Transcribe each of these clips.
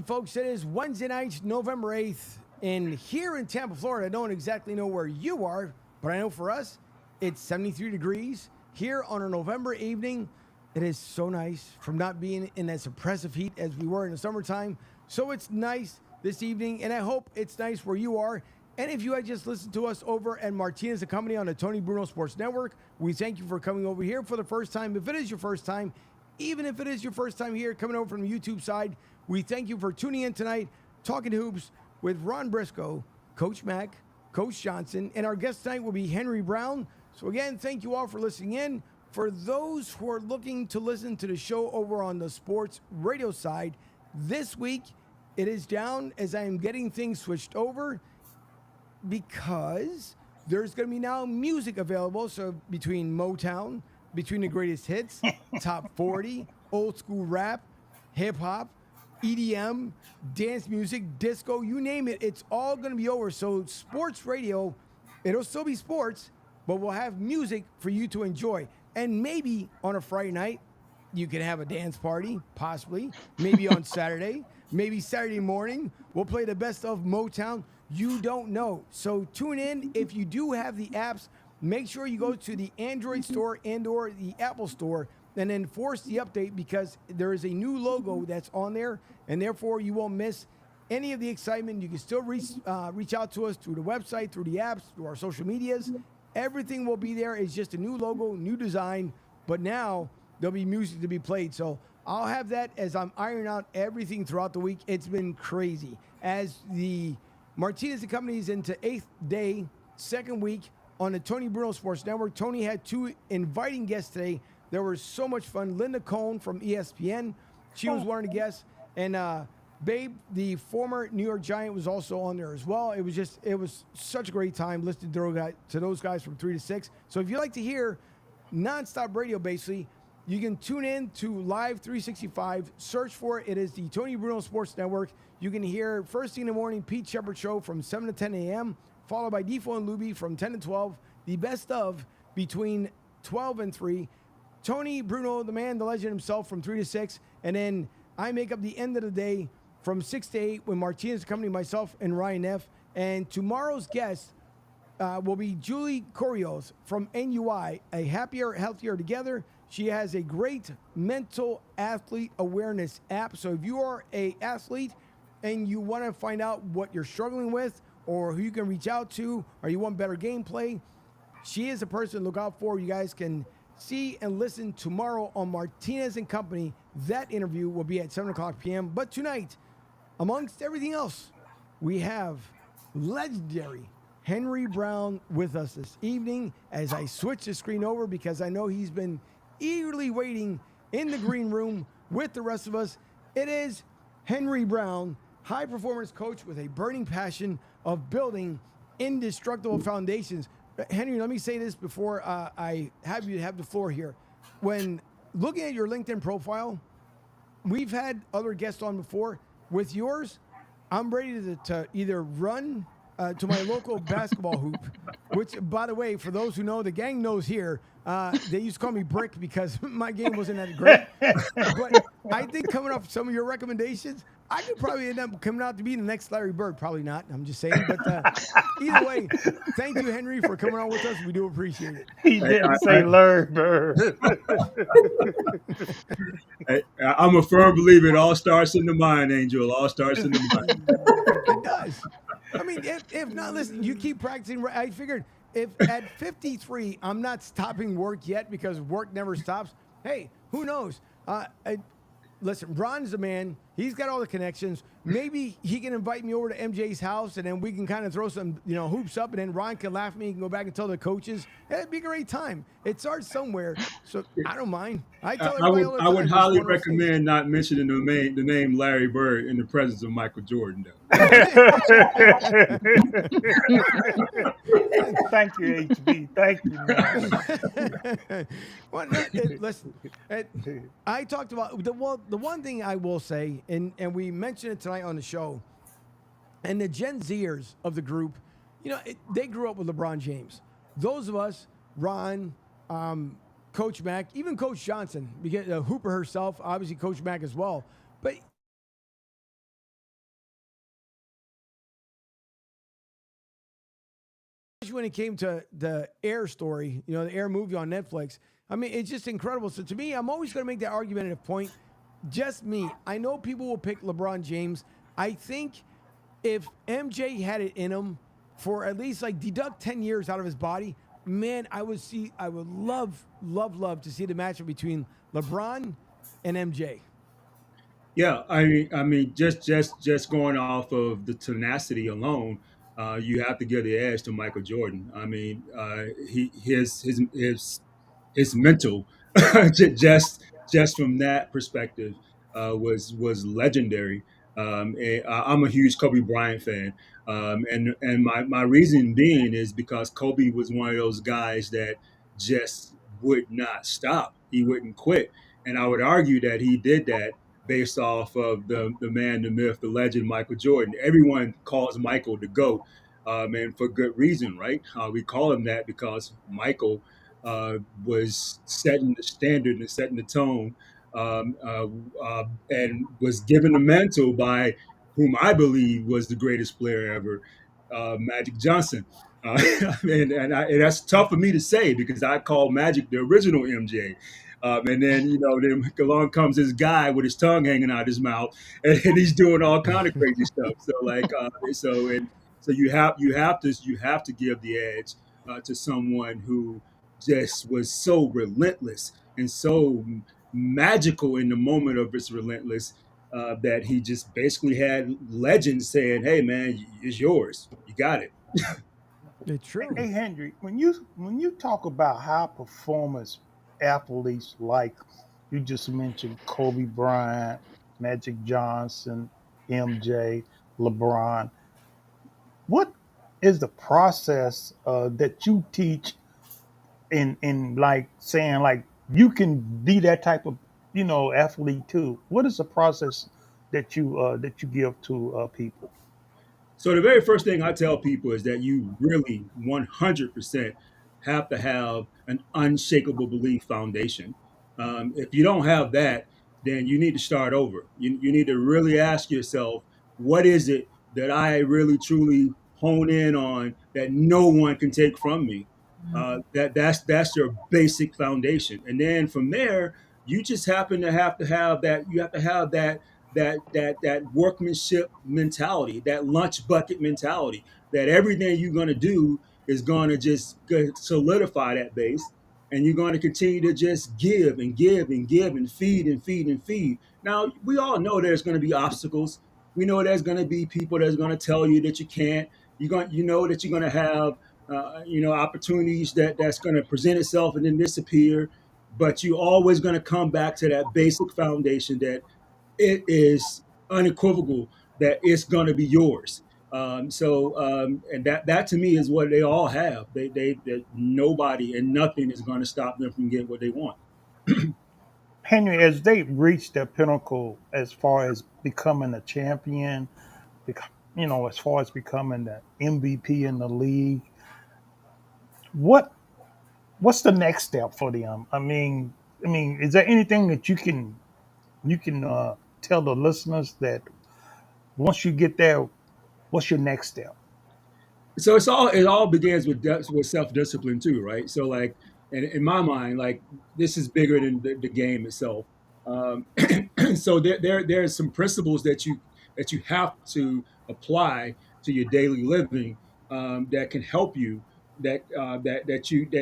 folks. It is Wednesday night, November 8th. And here in Tampa, Florida, I don't exactly know where you are, but I know for us, it's 73 degrees here on a November evening. It is so nice from not being in as oppressive heat as we were in the summertime. So it's nice this evening, and I hope it's nice where you are. And if you had just listened to us over at Martinez and Company on the Tony Bruno Sports Network, we thank you for coming over here for the first time. If it is your first time, even if it is your first time here coming over from the YouTube side, we thank you for tuning in tonight, Talking Hoops with Ron Briscoe, Coach Mack, Coach Johnson, and our guest tonight will be Henry Brown. So again, thank you all for listening in. For those who are looking to listen to the show over on the sports radio side, this week it is down as I am getting things switched over because there's going to be now music available. So between Motown, between the greatest hits, top 40, old school rap, hip hop, EDM, dance music, disco, you name it, it's all going to be over. So sports radio, it'll still be sports, but we'll have music for you to enjoy. And maybe on a Friday night, you can have a dance party, possibly. Maybe on Saturday, maybe Saturday morning, we'll play the best of Motown. You don't know. So tune in. If you do have the apps, make sure you go to the Android store and or the Apple store and then force the update because there is a new logo that's on there, and therefore you won't miss any of the excitement. You can still reach out to us through the website, through the apps, through our social medias. Everything will be there. It's just a new logo, new design, but now there'll be music to be played. So I'll have that as I'm ironing out everything throughout the week. It's been crazy. As the Martinez and Company is into 8th day, second week on the Tony Bruno Sports Network. Tony had two inviting guests today. There was so much fun. Linda Cohn from ESPN, she was one of the guests. And Babe, the former New York Giant, was also on there as well. It was such a great time listening to those guys from 3 to 6. So if you like to hear nonstop radio, basically, you can tune in to Live 365. Search for it. It is the Tony Bruno Sports Network. You can hear first thing in the morning, Pete Shepard Show from 7 to 10 a.m., followed by Defo and Luby from 10 to 12. The best of between 12 and 3. Tony Bruno, the man, the legend himself, from 3 to 6. And then I make up the end of the day from 6 to 8 with Martinez Company, myself, and Ryan F. And tomorrow's guest will be Julie Corios from NUI, a Happier, Healthier Together. She has a great mental athlete awareness app. So if you are an athlete and you want to find out what you're struggling with or who you can reach out to or you want better gameplay, she is a person to look out for. You guys can see and listen tomorrow on Martinez and Company. That interview will be at 7 o'clock p.m. But tonight, amongst everything else, we have legendary Henry Brown with us this evening as I switch the screen over because I know he's been eagerly waiting in the green room with the rest of us. It is Henry Brown, high performance coach with a burning passion of building indestructible foundations. Henry, let me say this before I have you have the floor here. When looking at your LinkedIn profile, we've had other guests on before. With yours, I'm ready to either run to my local basketball hoop, which, by the way, for those who know, the gang knows here, they used to call me Brick because my game wasn't that great. But I think coming off some of your recommendations, I could probably end up coming out to be the next Larry Bird. Probably not. I'm just saying. But either way, thank you, Henry, for coming on with us. We do appreciate it. He didn't say Larry Bird. I'm a firm believer it all starts in the mind, Angel. It all starts in the mind. It does. I mean, if not, listen, you keep practicing. I figured if at 53, I'm not stopping work yet because work never stops. Hey, who knows? Listen, Ron's the man. He's got all the connections. Maybe he can invite me over to MJ's house, and then we can kind of throw some, hoops up, and then Ron can laugh at me and go back and tell the coaches. It'd be a great time. It starts somewhere, so I don't mind. I tell everybody all the time. I would highly recommend not mentioning the name Larry Bird in the presence of Michael Jordan, though. Thank you, HB. Thank you, man. Well, listen, I talked about the one thing I will say, and we mentioned it tonight on the show, and the Gen Zers of the group, they grew up with LeBron James. Those of us, Ron, Coach Mack, even Coach Johnson, because Hooper herself, obviously Coach Mack as well. But especially when it came to the Air story, the Air movie on Netflix. I mean, it's just incredible. So to me, I'm always going to make that argumentative point. Just me. I know people will pick LeBron James. I think if MJ had it in him for at least like deduct 10 years out of his body, man, I would love to see the matchup between LeBron and MJ. Yeah, I mean, just going off of the tenacity alone, you have to give the edge to Michael Jordan. I mean, his mental, just from that perspective, was legendary. I'm a huge Kobe Bryant fan, and my reason being is because Kobe was one of those guys that just would not stop. He wouldn't quit, and I would argue that he did that based off of the man, the myth, the legend, Michael Jordan. Everyone calls Michael the GOAT, and for good reason, right? We call him that because Michael was setting the standard and setting the tone, um, uh, and was given the mantle by whom I believe was the greatest player ever, Magic Johnson. And that's tough for me to say because I call Magic the original MJ. And then then along comes this guy with his tongue hanging out his mouth, and he's doing all kind of crazy stuff. So you have to give the edge to someone who just was so relentless and so magical in the moment of its relentless, that he just basically had legends saying, "Hey, man, it's yours. You got it." It's true. Hey Henry, when you talk about high performance athletes like you just mentioned Kobe Bryant, Magic Johnson, MJ, LeBron, what is the process that you teach in like saying like you can be that type of athlete too? What is the process that you give to people? So the very first thing I tell people is that you really 100% have to have an unshakable belief foundation. If you don't have that, then you need to start over. You need to really ask yourself, what is it that I really truly hone in on that no one can take from me? That's your basic foundation, and then from there, you just happen to have that. You have to have that workmanship mentality, that lunch bucket mentality, that everything you're going to do is going to just solidify that base, and you're going to continue to just give and give and give and feed and feed and feed. Now, we all know there's going to be obstacles. We know there's going to be people that's going to tell you that you can't. You know that you're going to have opportunities that's going to present itself and then disappear, but you're always going to come back to that basic foundation that it is unequivocal that it's going to be yours. And that to me is what they all have. That nobody and nothing is going to stop them from getting what they want. Henry, as they reach their pinnacle as far as becoming a champion, as far as becoming the MVP in the league, what what's the next step for them? I mean, is there anything that you can tell the listeners that once you get there, what's your next step? So it all begins with self discipline too, right? So like, in my mind, like, this is bigger than the game itself. Um, so there's some principles that you have to apply to your daily living, that can help you, that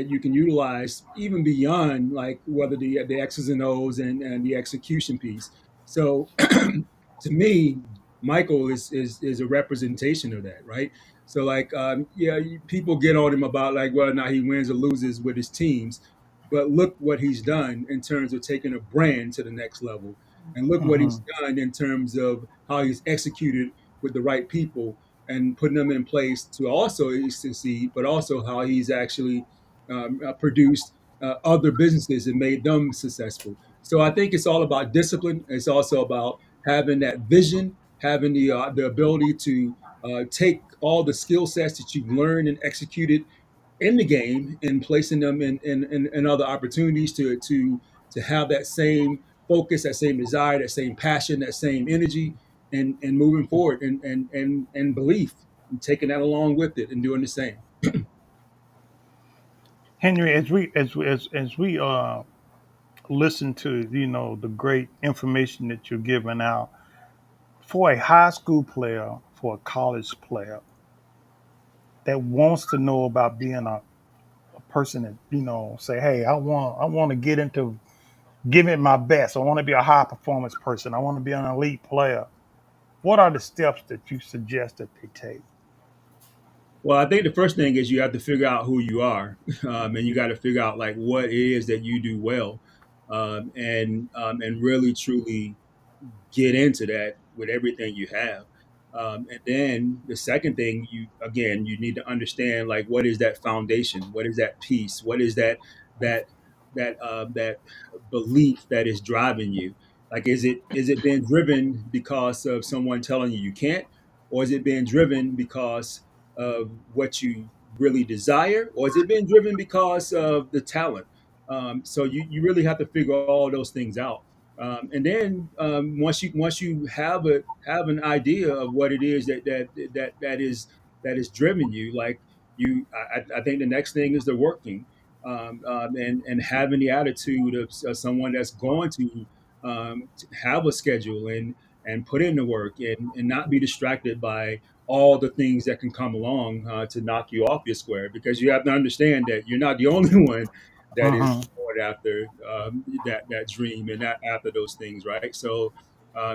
you can utilize even beyond like whether the X's and O's and the execution piece. So to me, Michael is a representation of that, right? So like, yeah, people get on him about like whether or not he wins or loses with his teams, but look what he's done in terms of taking a brand to the next level, and look what he's Hmm. done in terms of how he's executed with the right people and putting them in place to also succeed, but also how he's actually produced other businesses and made them successful. So I think it's all about discipline. It's also about having that vision, having the ability to take all the skill sets that you've learned and executed in the game and placing them in other opportunities to have that same focus, that same desire, that same passion, that same energy, and moving forward and belief, and taking that along with it and doing the same. Henry, as we listen to the great information that you're giving out for a high school player, for a college player that wants to know about being a person that say, hey, I want to get into giving my best. I want to be a high performance person. I want to be an elite player. What are the steps that you suggest that they take? Well, I think the first thing is you have to figure out who you are, and you got to figure out like what it is that you do well, and really truly get into that with everything you have. And then the second thing, you need to understand like what is that foundation, what is that piece, what is that that belief that is driving you. Like, is it being driven because of someone telling you you can't, or is it being driven because of what you really desire, or is it being driven because of the talent? So you really have to figure all those things out. And then once you have an idea of what it is that is driven you, like I think the next thing is the working, and having the attitude of someone that's going to have a schedule and put in the work and not be distracted by all the things that can come along to knock you off your square, because you have to understand that you're not the only one that is Mm-hmm. going after that dream and that after those things, right? So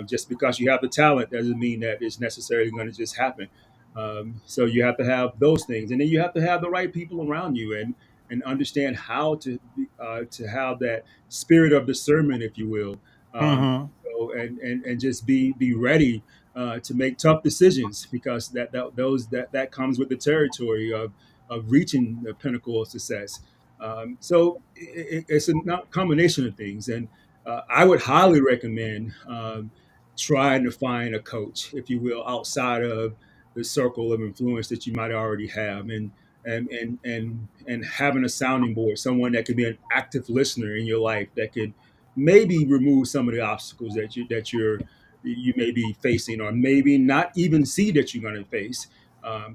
just because you have the talent doesn't mean that it's necessarily going to just happen. So you have to have those things, and then you have to have the right people around you, and understand how to have that spirit of discernment, if you will. Mm-hmm. And just be ready to make tough decisions, because that comes with the territory of reaching the pinnacle of success. So it's a combination of things, and I would highly recommend trying to find a coach, if you will, outside of the circle of influence that you might already have, and having a sounding board, someone that could be an active listener in your life, that could maybe remove some of the obstacles that you may be facing, or maybe not even see that you're going to face,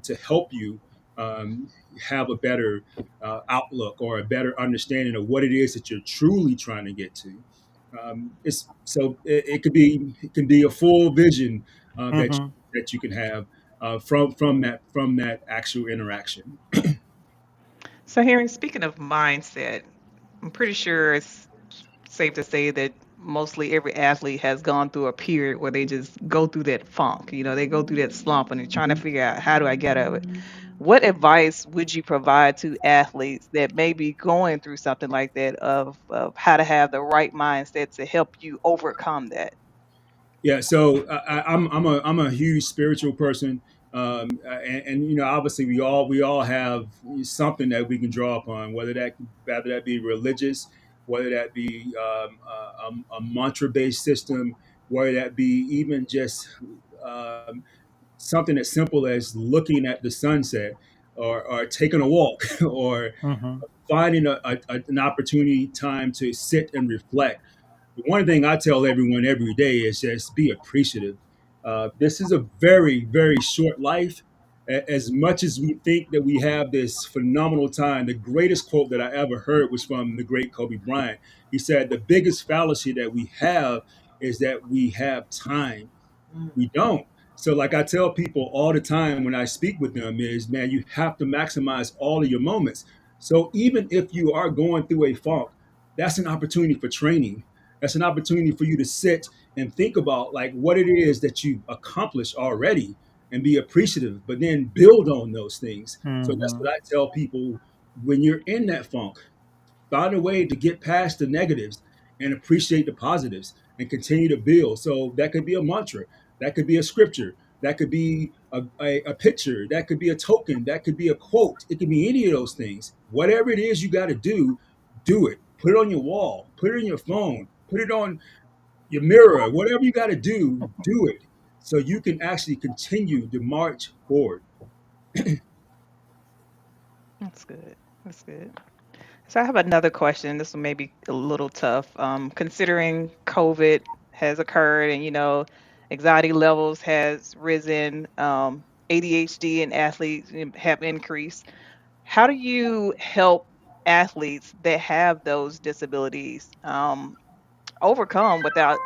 to help you um, have a better outlook or a better understanding of what it is that you're truly trying to get to. It's so it can be a full vision Mm-hmm. that you can have from that actual interaction. So, Harry, speaking of mindset, I'm pretty sure it's safe to say that mostly every athlete has gone through a period where they just go through that funk. They go through that slump and they're trying to figure out, how do I get out of it? What advice would you provide to athletes that may be going through something like that, of how to have the right mindset to help you overcome that? Yeah, so I'm a huge spiritual person, and obviously we all have something that we can draw upon, whether that be religious, whether that be a mantra based system, whether that be even just um, something as simple as looking at the sunset, or taking a walk, or Mm-hmm. finding an opportunity time to sit and reflect. The one thing I tell everyone every day is just be appreciative. This is a very, very short life. As much as we think that we have this phenomenal time, the greatest quote that I ever heard was from the great Kobe Bryant. He said, "The biggest fallacy that we have is that we have time. We don't." So, like I tell people all the time when I speak with them, is, man, you have to maximize all of your moments. So even if you are going through a funk, that's an opportunity for training. That's an opportunity for you to sit and think about like what it is that you've accomplished already, and be appreciative, but then build on those things. So that's Mm-hmm. what I tell people: when you're in that funk, find a way to get past the negatives and appreciate the positives, and continue to build. So that could be a mantra, that could be a scripture, that could be a picture, that could be a token, that could be a quote. It could be any of those things. Whatever it is you got to do it. Put it on your wall, put it in your phone, put it on your mirror, whatever you got to do it, so you can actually continue to march forward. That's good. That's good. So I have another question. This one may be a little tough. Considering COVID has occurred, and anxiety levels has risen, ADHD and athletes have increased. How do you help? athletes that have those disabilities overcome without,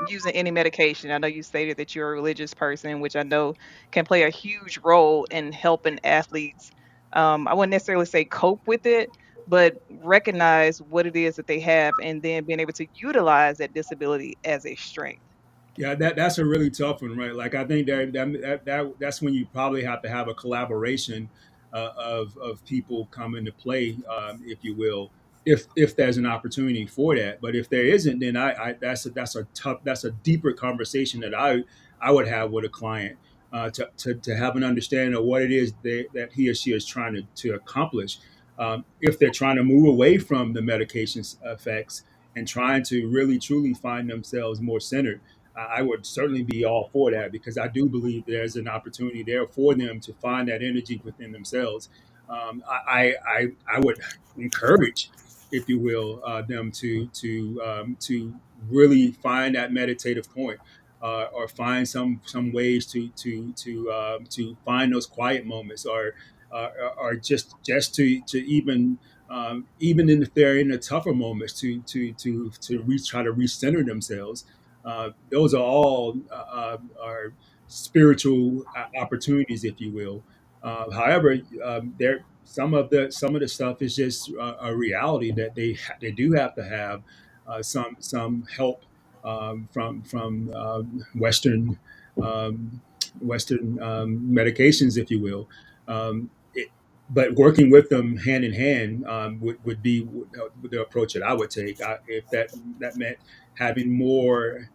using any medication? I know you stated that you're a religious person, which I know can play a huge role in helping athletes. I wouldn't necessarily say cope with it, but recognize what it is that they have and then being able to utilize that disability as a strength. Yeah, that's a really tough one, right? Like I think that's when you probably have to have a collaboration of people come into play, if you will, if there's an opportunity for that. But if there isn't, then that's a deeper conversation that I would have with a client, to have an understanding of what it is that he or she is trying to accomplish. If they're trying to move away from the medication's effects and trying to really truly find themselves more centered, I would certainly be all for that, because I do believe there's an opportunity there for them to find that energy within themselves. I would encourage, if you will, them to really find that meditative point, or find some ways to find those quiet moments, or just to even if they're in the tougher moments, try to recenter themselves. Those are all are spiritual opportunities, if you will. However, there some of the stuff is just a reality that they do have to have some help from um, Western medications, if you will. It, but working with them hand in hand, would be the approach that I would take. If that meant having more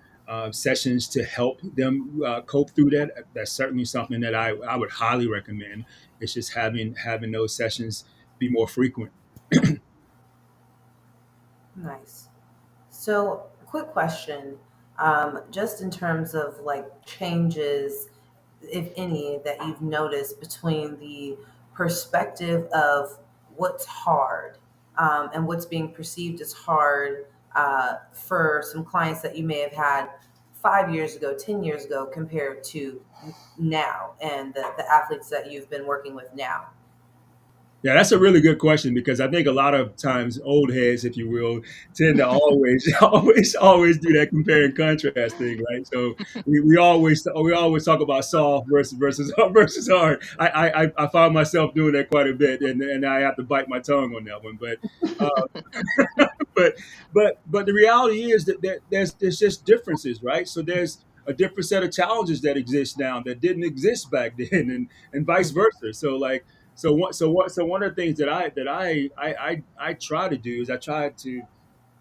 sessions to help them cope through that, that's certainly something that I would highly recommend. It's just having those sessions be more frequent. Nice. So, quick question. Just in terms of like changes, if any, that you've noticed between the perspective of what's hard, and what's being perceived as hard, for some clients that you may have had 5 years ago, 10 years ago, compared to now, and the athletes that you've been working with now. Yeah, that's a really good question, because I think a lot of times old heads, if you will, tend to always, always do that compare and contrast thing, right? So we always talk about soft versus versus hard. I find myself doing that quite a bit, and I have to bite my tongue on that one. But but the reality is that there's just differences, right? So there's a different set of challenges that exist now that didn't exist back then, and vice Mhm. versa. So one of the things that I try to do is I try to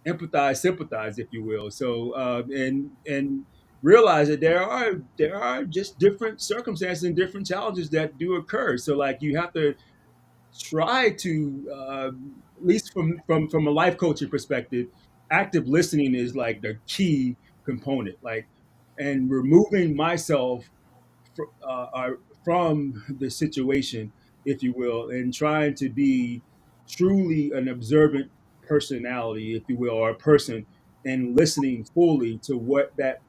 empathize, sympathize, if you will. So and realize that there are just different circumstances and different challenges that do occur. So like you have to try to, at least from a life coaching perspective, active listening is like the key component. Like, and removing myself from the situation, if you will, and trying to be truly an observant personality, if you will, or a person, and listening fully to what that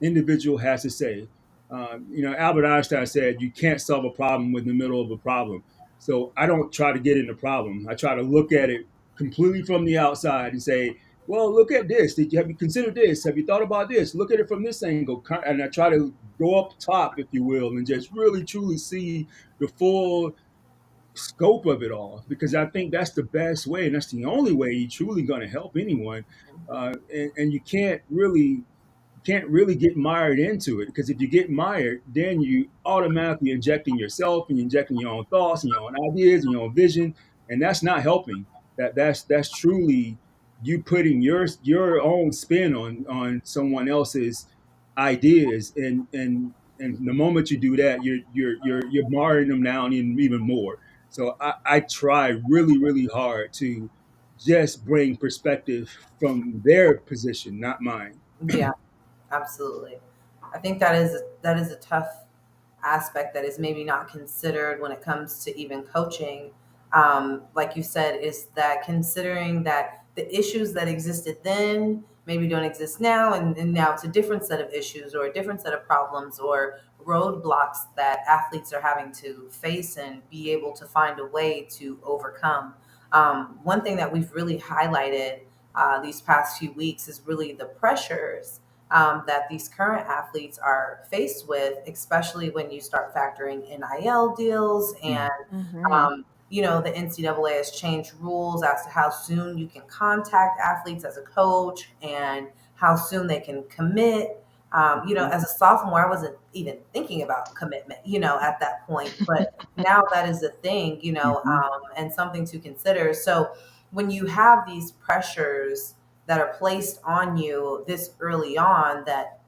individual has to say. Albert Einstein said, "You can't solve a problem in the middle of a problem." So I don't try to get in the problem. I try to look at it completely from the outside and say, "Well, look at this. Have you considered this? Have you thought about this? Look at it from this angle." And I try to go up top, if you will, and just really truly see the full scope of it all, because I think that's the best way, and that's the only way you're truly going to help anyone. And you can't really get mired into it, because if you get mired, then you automatically injecting yourself, and you're injecting your own thoughts and your own ideas and your own vision, and that's not helping. That's truly you putting your own spin on someone else's ideas, and the moment you do that, you're marring them down even more. So I try really really hard to just bring perspective from their position, not mine. Yeah, absolutely. I think that is a tough aspect that is maybe not considered when it comes to even coaching. Like you said, is that considering that the issues that existed then maybe don't exist now, and now it's a different set of issues or a different set of problems or roadblocks that athletes are having to face and be able to find a way to overcome. One thing that we've really highlighted these past few weeks is really the pressures that these current athletes are faced with, especially when you start factoring NIL deals and, Mm-hmm. the NCAA has changed rules as to how soon you can contact athletes as a coach and how soon they can commit. As a sophomore, I wasn't even thinking about commitment, at that point. But now that is a thing, Mhm. and something to consider. So when you have these pressures that are placed on you this early on that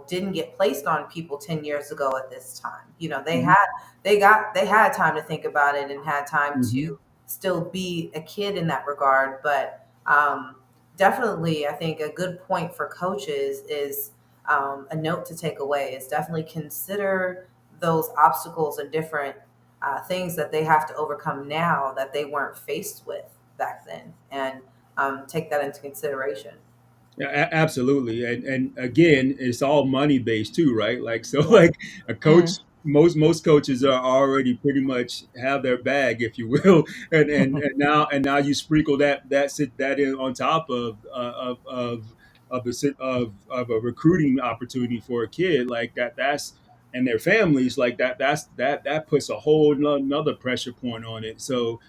didn't get placed on people 10 years ago at this time, Mhm. they had time to think about it and had time Mhm. to still be a kid in that regard. But definitely, I think a good point for coaches is, a note to take away is definitely consider those obstacles and different things that they have to overcome now that they weren't faced with back then, and take that into consideration. Yeah, absolutely, and again, it's all money based too, right? Like so, Yeah. like a coach, Mm. most coaches are already pretty much have their bag, if you will, and now you sprinkle that in on top of a recruiting opportunity for a kid like that. That's and their families like that. That puts a whole another pressure point on it. So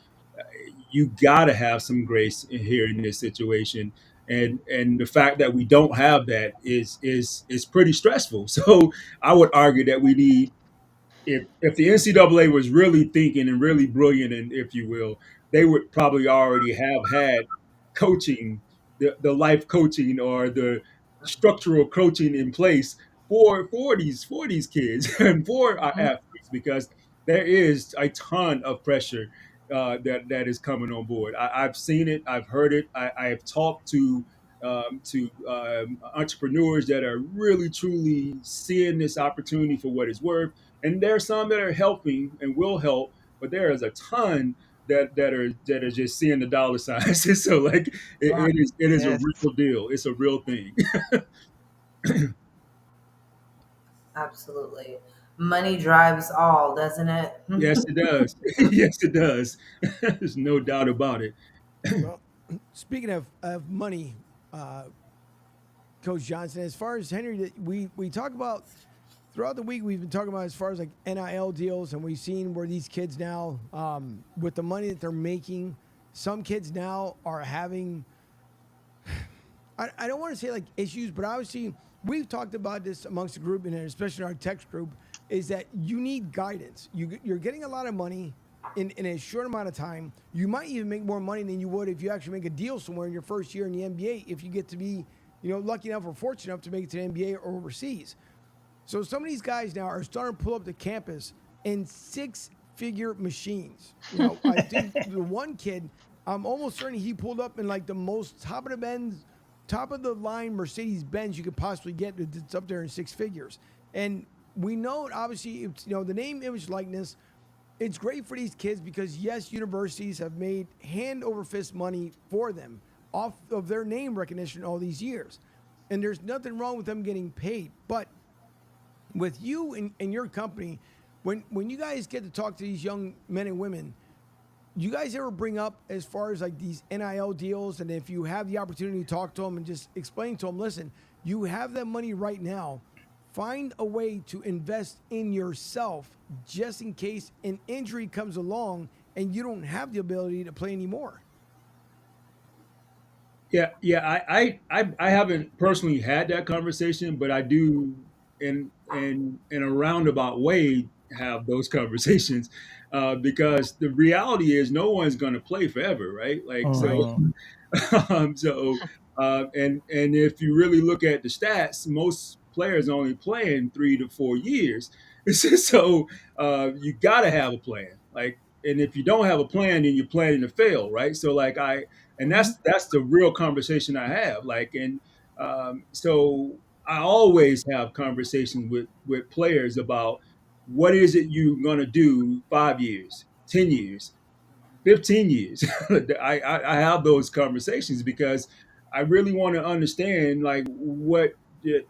you got to have some grace here in this situation, and the fact that we don't have that is pretty stressful. So I would argue that we need, if the NCAA was really thinking and really brilliant, and if you will, they would probably already have had coaching, the life coaching or the structural coaching in place for these kids and for our Mm-hmm. athletes, because there is a ton of pressure that is coming on board. I've seen it, I've heard it, I have talked to entrepreneurs that are really truly seeing this opportunity for what it's worth, and there are some that are helping and will help, but there is a ton that are just seeing the dollar signs. So like Yeah, it is a Yes. real deal. It's a real thing. absolutely. Money drives all, doesn't it? Yes, it does. Yes, it does. There's no doubt about it. Well, speaking of money, uh, Coach Johnson, as far as Henry, we talk about throughout the week, we've been talking about as far as like NIL deals, and we've seen where these kids now, with the money that they're making, some kids now are having, I don't want to say like issues, but obviously we've talked about this amongst the group and especially in our text group, is that you need guidance. You're getting a lot of money in a short amount of time. You might even make more money than you would if you actually make a deal somewhere in your first year in the NBA, if you get to be, lucky enough or fortunate enough to make it to the NBA or overseas. So some of these guys now are starting to pull up to campus in six-figure machines. I think the one kid, I'm almost certain he pulled up in like the most top of the line Mercedes Benz you could possibly get. It's up there in six figures, and we know obviously it's the name, image, likeness. It's great for these kids because yes, universities have made hand over fist money for them off of their name recognition all these years, and there's nothing wrong with them getting paid, but with you and your company, when you guys get to talk to these young men and women, you guys ever bring up as far as like these NIL deals, and if you have the opportunity to talk to them and just explain to them, listen, you have that money right now. Find a way to invest in yourself just in case an injury comes along and you don't have the ability to play anymore. Yeah, yeah. I haven't personally had that conversation, but I do in a roundabout way have those conversations, because the reality is no one's going to play forever, right? Like so. Right. Mhm. So and if you really look at the stats, most players only playing 3 to 4 years. So you got to have a plan. Like, and if you don't have a plan, then you're planning to fail, right? So like and Hmm. that's the real conversation I have. Like, and so I always have conversations with players about what is it you're gonna do 5 years, 10 years, 15 years. I have those conversations because I really want to understand like what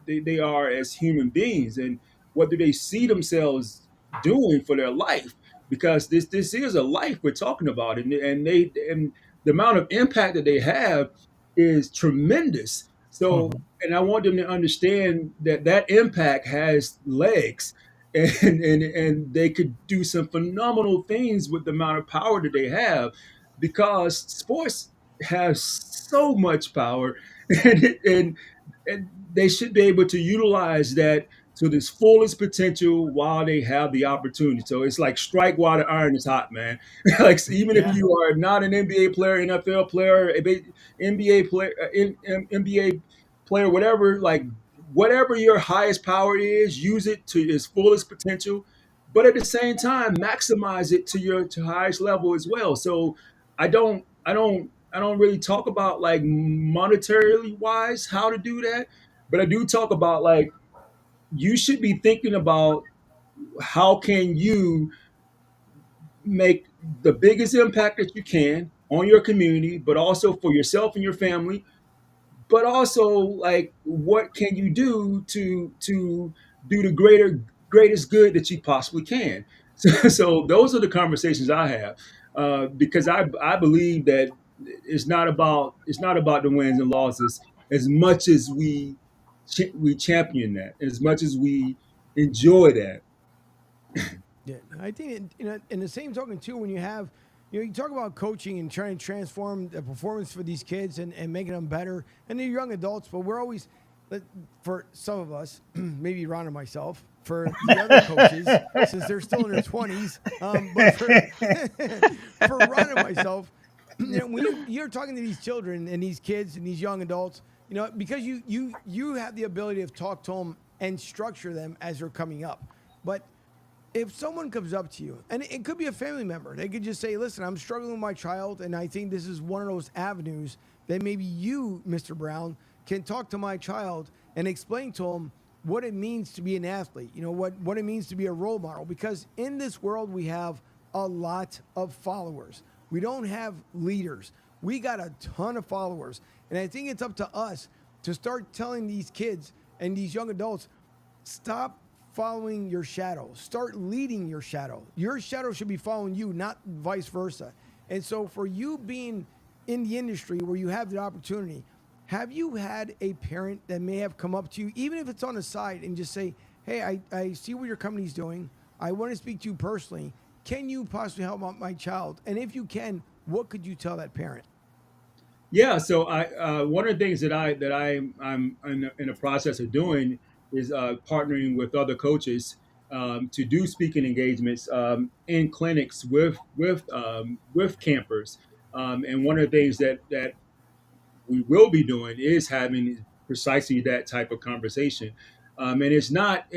they are as human beings, and what do they see themselves doing for their life. because this is a life we're talking about, and the amount of impact that they have is tremendous. So, Hmm. and I want them to understand that that impact has legs, and they could do some phenomenal things with the amount of power that they have, because sports have so much power, and and they should be able to utilize that to this fullest potential while they have the opportunity. So it's like strike while the iron is hot, man. Like, so even if Yeah. you are not an NBA player, NFL player, NBA player, NBA player, whatever, like whatever your highest power is, use it to its fullest potential. But at the same time, maximize it to your to highest level as well. So I don't really talk about like monetarily wise how to do that, but I do talk about like you should be thinking about how can you make the biggest impact that you can on your community, but also for yourself and your family, but also like what can you do to do the greatest good that you possibly can. So those are the conversations I have, because I believe that it's not about the wins and losses as much as we champion that, as much as we enjoy that. Yeah, I think in the same token too, when you have, you talk about coaching and trying to transform the performance for these kids and making them better, and they're young adults, but we're always, for some of us, maybe Ron and myself, for the other coaches, since they're still in their 20s, but for for Ron and myself, when you're talking to these children and these kids and these young adults, because you have the ability to talk to them and structure them as they're coming up, but if someone comes up to you, and it could be a family member, they could just say, "Listen, I'm struggling with my child, and I think this is one of those avenues that maybe you, Mr. Brown, can talk to my child and explain to him what it means to be an athlete. What it means to be a role model. Because in this world, we have a lot of followers. We don't have leaders. We got a ton of followers, and I think it's up to us to start telling these kids and these young adults, stop following your shadow. Start leading your shadow. Your shadow should be following you, not vice versa. And so, for you being in the industry where you have the opportunity, have you had a parent that may have come up to you, even if it's on the side, and just say, "Hey, I see what your company's doing. I want to speak to you personally. Can you possibly help out my child? And if you can, what could you tell that parent?" Yeah, so I one of the things I'm in the process of doing is partnering with other coaches to do speaking engagements in clinics with campers. And one of the things that we will be doing is having precisely that type of conversation. And it's not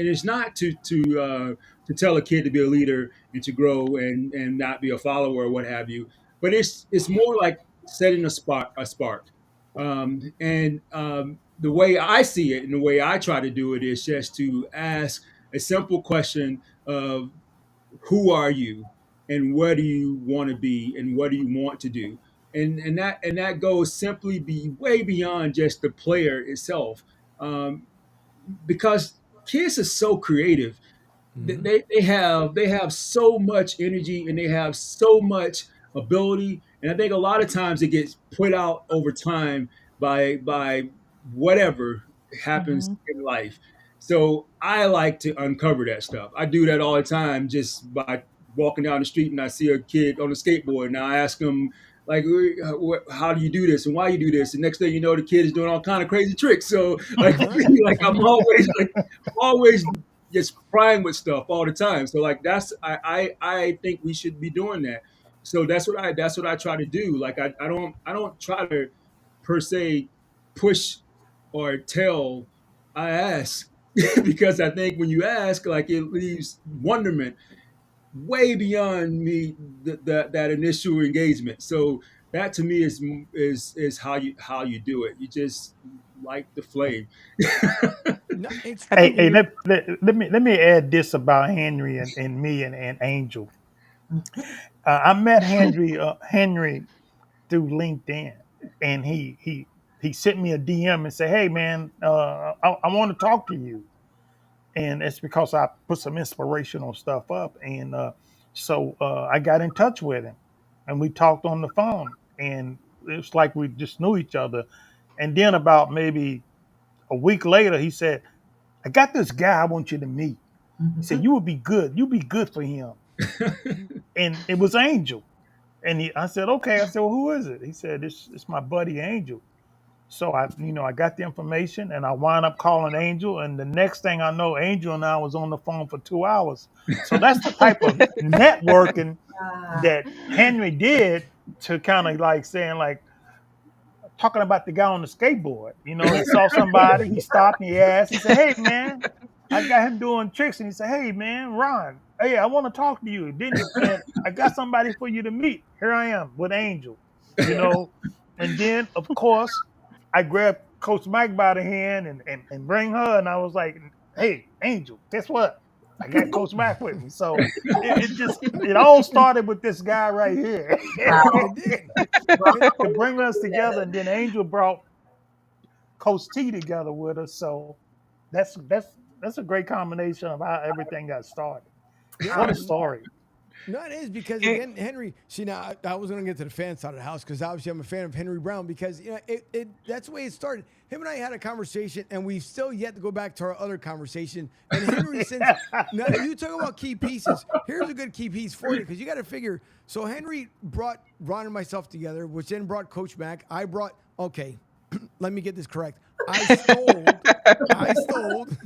to tell a kid to be a leader and to grow and not be a follower or what have you, but it's more like setting a spark. The way I see it and the way I try to do it is just to ask a simple question of who are you and where do you want to be and what do you want to do, and that goes simply be way beyond just the player itself, um, because kids are so creative. Mm-hmm. They have so much energy and they have so much ability, and I think a lot of times it gets put out over time by whatever happens Hmm. in life. So I like to uncover that stuff. I do that all the time just by walking down the street and I see a kid on a skateboard and I ask him like, how do you do this and why you do this, and next thing you know the kid is doing all kind of crazy tricks. So like Uh-huh. like I'm always just crying with stuff all the time. So like I think we should be doing that. So that's what I try to do. Like I don't try to per se push or tell. I ask because I think when you ask, like it leaves wonderment way beyond me that initial engagement. So that to me is how you do it. You just light the flame. No, it's I Hey, think true. hey, you. let me add this about Henry and me and Angel. I met Henry through LinkedIn, and he sent me a DM and said, "Hey, man, I want to talk to you." And it's because I put some inspirational stuff up, and So I got in touch with him, and we talked on the phone, and it's like we just knew each other. And then about maybe a week later, he said, "I got this guy I want you to meet." He said, "You would be good. You'd be good for him." And it was Angel. And I said, "Okay." I said, "Well, who is it?" He said, "It's my buddy Angel." So I got the information, and I wound up calling Angel. And the next thing I know, Angel and I was on the phone for 2 hours. So that's the type of networking Ah, that Henry did, to kind of like saying, like, talking about the guy on the skateboard. He saw somebody, he stopped and he asked, he said, "Hey man, I got him doing tricks." And he said, "Hey man, Ron, hey, I want to talk to you." And I got somebody for you to meet. Here I am with Angel, you know. And then of course I grabbed Coach Mike by the hand and bring her, and I was like, "Hey, Angel, guess what? I got Coach Mike with me." So it all started with this guy right here. wow. It did. Brought And To cultures bring us together, together. and then Angel brought Coach T together with us. So that's a great combination of how everything got started. yeah, What a Um, story! no, it is because And, again, Henry. See, now I was going to get to the fan side of the house because obviously I'm a fan of Henry Brown because that's the way it started. Him and I had a conversation, and we've still yet to go back to our other conversation. And Henry, since now you talk about key pieces, here's a good key piece for you because you got to figure. So Henry brought Ron and myself together, which then brought Coach Mack. I brought okay. Let me get this correct. I stole Coach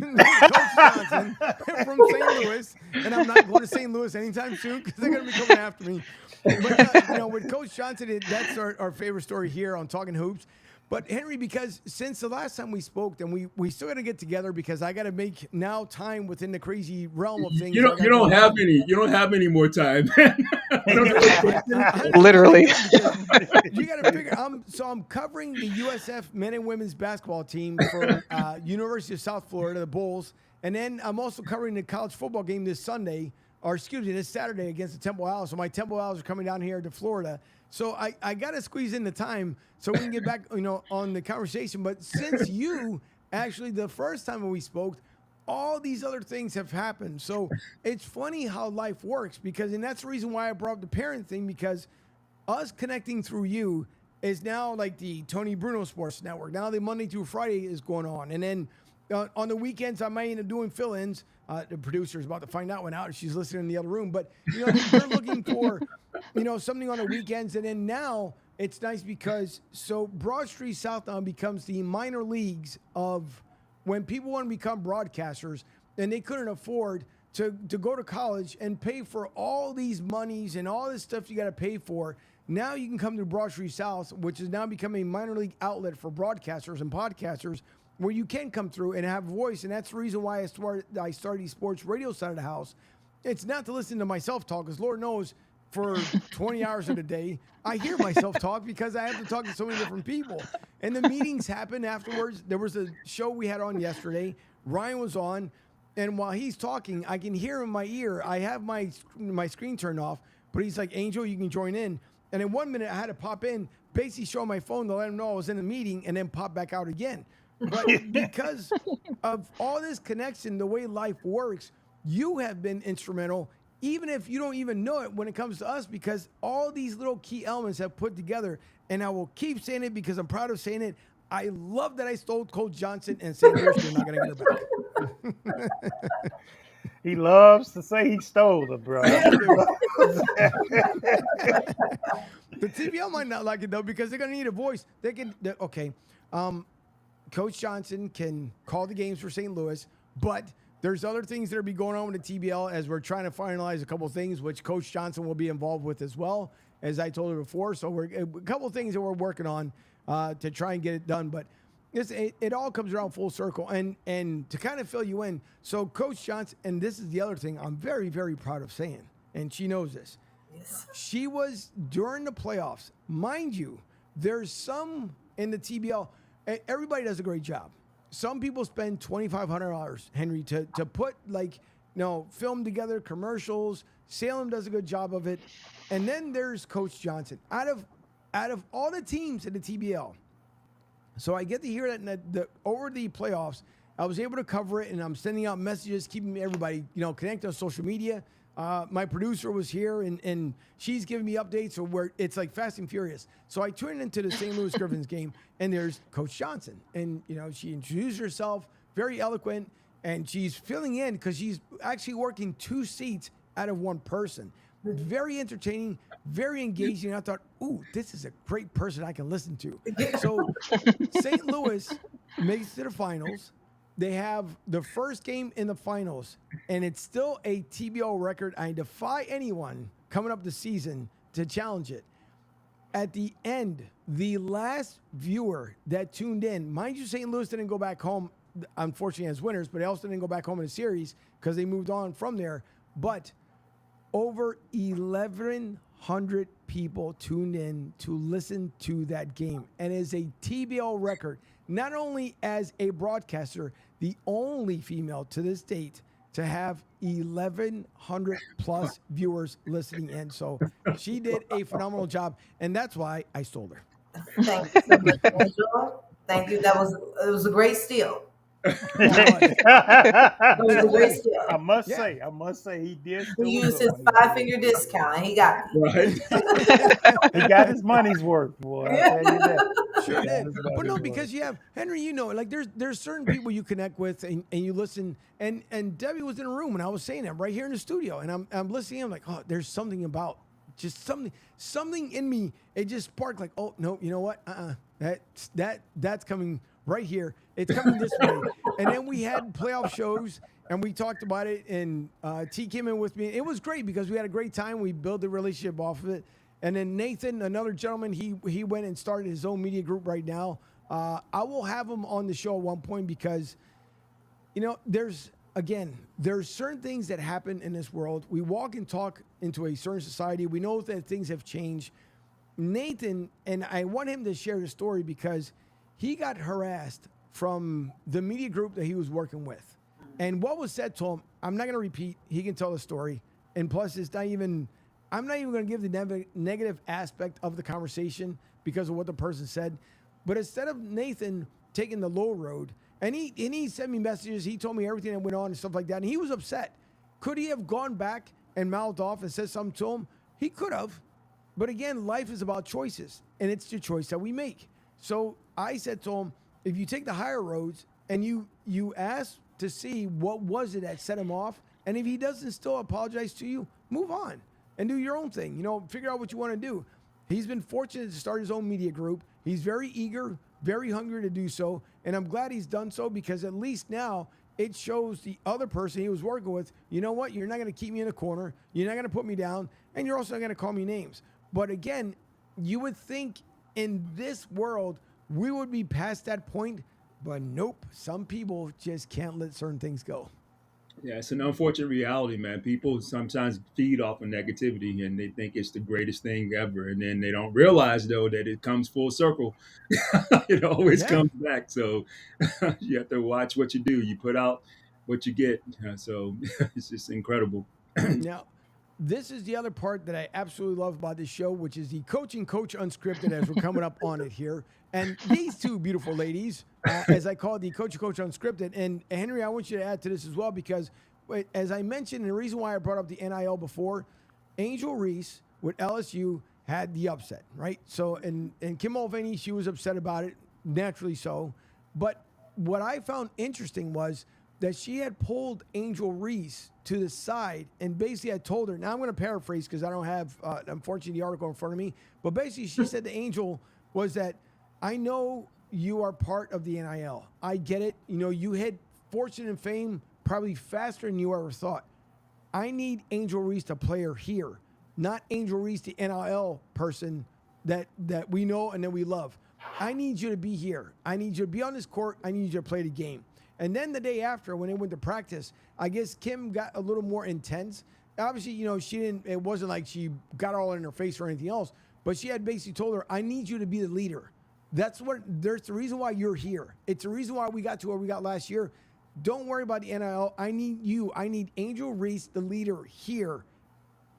Johnson from St. Louis, and I'm not going to St. Louis anytime soon because they're going to be coming after me. But with Coach Johnson, that's our favorite story here on Talking Hoops. But Henry, because since the last time we spoke, then we still got to get together because I got to make now time within the crazy realm of things You that I don't you got don't going have on. any you don't have any more time. I don't know what I literally. don't because you got to figure. I'm covering the USF men and women's basketball team for University of South Florida, the Bulls, and then I'm also covering the college football game this Sunday, or excuse me, this Saturday against the Temple Owls. So my Temple Owls are coming down here to Florida. So I got to squeeze in the time so we can get back, on the conversation. But since you actually the first time when we spoke, all these other things have happened. So it's funny how life works and that's the reason why I brought up the parent thing because us connecting through you is now like the Tony Bruno Sports Network. Now the Monday through Friday is going on, and then on the weekends I might end up doing fill-ins. The producer is about to find out one out. She's listening in the other room, but they're looking for something on the weekends, and then now it's nice because so Broad Street South now becomes the minor leagues of when people want to become broadcasters and they couldn't afford to go to college and pay for all these monies and all this stuff you got to pay for. Now you can come to Broad Street South, which is now becoming a minor league outlet for broadcasters and podcasters, where you can come through and have a voice. And that's the reason why I started the sports radio side of the house. It's not to listen to myself talk, because Lord knows for 20 hours of the day, I hear myself talk because I have to talk to so many different people. And the meetings happen afterwards. There was a show we had on yesterday. Ryan was on. And while he's talking, I can hear in my ear. I have my screen turned off, but he's like, "Angel, you can join in." And in 1 minute, I had to pop in, basically show my phone to let him know I was in the meeting, and then pop back out again. But because of all this connection, the way life works, you have been instrumental, even if you don't even know it when it comes to us, because all these little key elements have put together. And I will keep saying it because I'm proud of saying it. I love that I stole Coach Johnson, and St. Louis, you're not going to get her back. He loves to say he stole the bro. Yeah, I do. The TVL might not like it though because they're gonna need a voice. Okay. Coach Johnson can call the games for St. Louis, but there's other things that are be going on with the TBL as we're trying to finalize a couple of things, which Coach Johnson will be involved with as well, as I told you before. So we're a couple of things that we're working on to try and get it done, but. It all comes around full circle, and to kind of fill you in. So, Coach Johnson, and this is the other thing I'm very, very proud of saying, and she knows this. Yes. She was during the playoffs, mind you. There's some in the TBL. Everybody does a great job. Some people spend $2,500, Henry, to put film together commercials. Salem does a good job of it, and then there's Coach Johnson. Out of all the teams in the TBL. So I get to hear that over the playoffs, I was able to cover it, and I'm sending out messages, keeping everybody, connected on social media. My producer was here, and she's giving me updates. So where it's like Fast and Furious. So I tune into the St. Louis Griffins game, and there's Coach Johnson, and she introduced herself, very eloquent, and she's filling in because she's actually working 2 seats out of 1 person. Very entertaining, very engaging. And I thought, ooh, this is a great person I can listen to. So St. Louis makes it to the finals. They have the first game in the finals, and it's still a TBO record. I defy anyone coming up the season to challenge it. At the end, the last viewer that tuned in, mind you, St. Louis didn't go back home, unfortunately, as winners, but they also didn't go back home in the series because they moved on from there. But over 1,100 people tuned in to listen to that game. And it is a TBL record, not only as a broadcaster, the only female to this date to have 1,100 plus viewers listening in. So she did a phenomenal job, and that's why I stole her. Thank you so much, Angela. Thank you. It was a great steal. It was a great steal. I must say, he did. He used his 5-figure discount, and he got me. Right. He got his money's worth, boy. I tell you that. Sure did. But no, because you have Henry, like there's certain people you connect with and you listen, and Debbie was in a room and I was saying that right here in the studio, and I'm listening, I'm like, oh, there's something about just something in me. It just sparked like, oh no, you know what? That's coming right here. It's coming this way. And then we had playoff shows and we talked about it, and T came in with me. It was great because we had a great time. We built a relationship off of it. And then Nathan, another gentleman, he went and started his own media group right now. I will have him on the show at one point because, there's certain things that happen in this world. We walk and talk into a certain society. We know that things have changed. Nathan, and I want him to share the story because he got harassed from the media group that he was working with. And what was said to him, I'm not going to repeat. He can tell the story. And plus, I'm not even going to give the negative aspect of the conversation because of what the person said. But instead of Nathan taking the low road, and he sent me messages, he told me everything that went on and stuff like that, and he was upset. Could he have gone back and mouthed off and said something to him? He could have. But again, life is about choices, and it's the choice that we make. So I said to him, if you take the higher roads and you ask to see what was it that set him off, and if he doesn't still apologize to you, move on and do your own thing. Figure out what you want to do. He's been fortunate to start his own media group. He's very eager, very hungry to do so, and I'm glad he's done so because at least now it shows the other person he was working with, you know what, you're not going to keep me in a corner, you're not going to put me down, and you're also not going to call me names. But again, you would think in this world we would be past that point, but nope, some people just can't let certain things go. Yeah, it's an unfortunate reality, man. People sometimes feed off of negativity and they think it's the greatest thing ever. And then they don't realize, though, that it comes full circle. It always comes back. So you have to watch what you do. You put out what you get. So it's just incredible. Now, this is the other part that I absolutely love about this show, which is the Coaching Coach Unscripted as we're coming up on it here. And these two beautiful ladies, as I call it, the Coaching Coach Unscripted. And Henry, I want you to add to this as well because, as I mentioned, and the reason why I brought up the NIL before, Angel Reese with LSU had the upset, right? So, and Kim Mulvaney, she was upset about it, naturally so. But what I found interesting was that she had pulled Angel Reese to the side and basically had told her, now I'm going to paraphrase because I don't have, unfortunately, the article in front of me, but basically she said to Angel was that, I know you are part of the NIL. I get it. You hit fortune and fame probably faster than you ever thought. I need Angel Reese, the player here, not Angel Reese, the NIL person that we know and that we love. I need you to be here. I need you to be on this court. I need you to play the game. And then the day after, when they went to practice, I guess Kim got a little more intense. Obviously, she didn't. It wasn't like she got all in her face or anything else. But she had basically told her, "I need you to be the leader. There's the reason why you're here. It's the reason why we got to where we got last year. Don't worry about the NIL. I need you. I need Angel Reese, the leader, here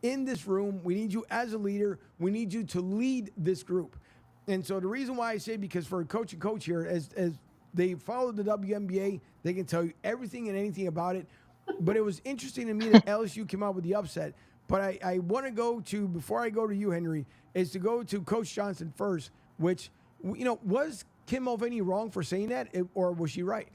in this room. We need you as a leader. We need you to lead this group." And so the reason why I say, because for a coach here, as they follow the WNBA, they can tell you everything and anything about it. but it was interesting to me that LSU came out with the upset. But I want to go to, before I go to you, Henry, is to go to Coach Johnson first, which, was Kim Mulvaney wrong for saying that, or was she right?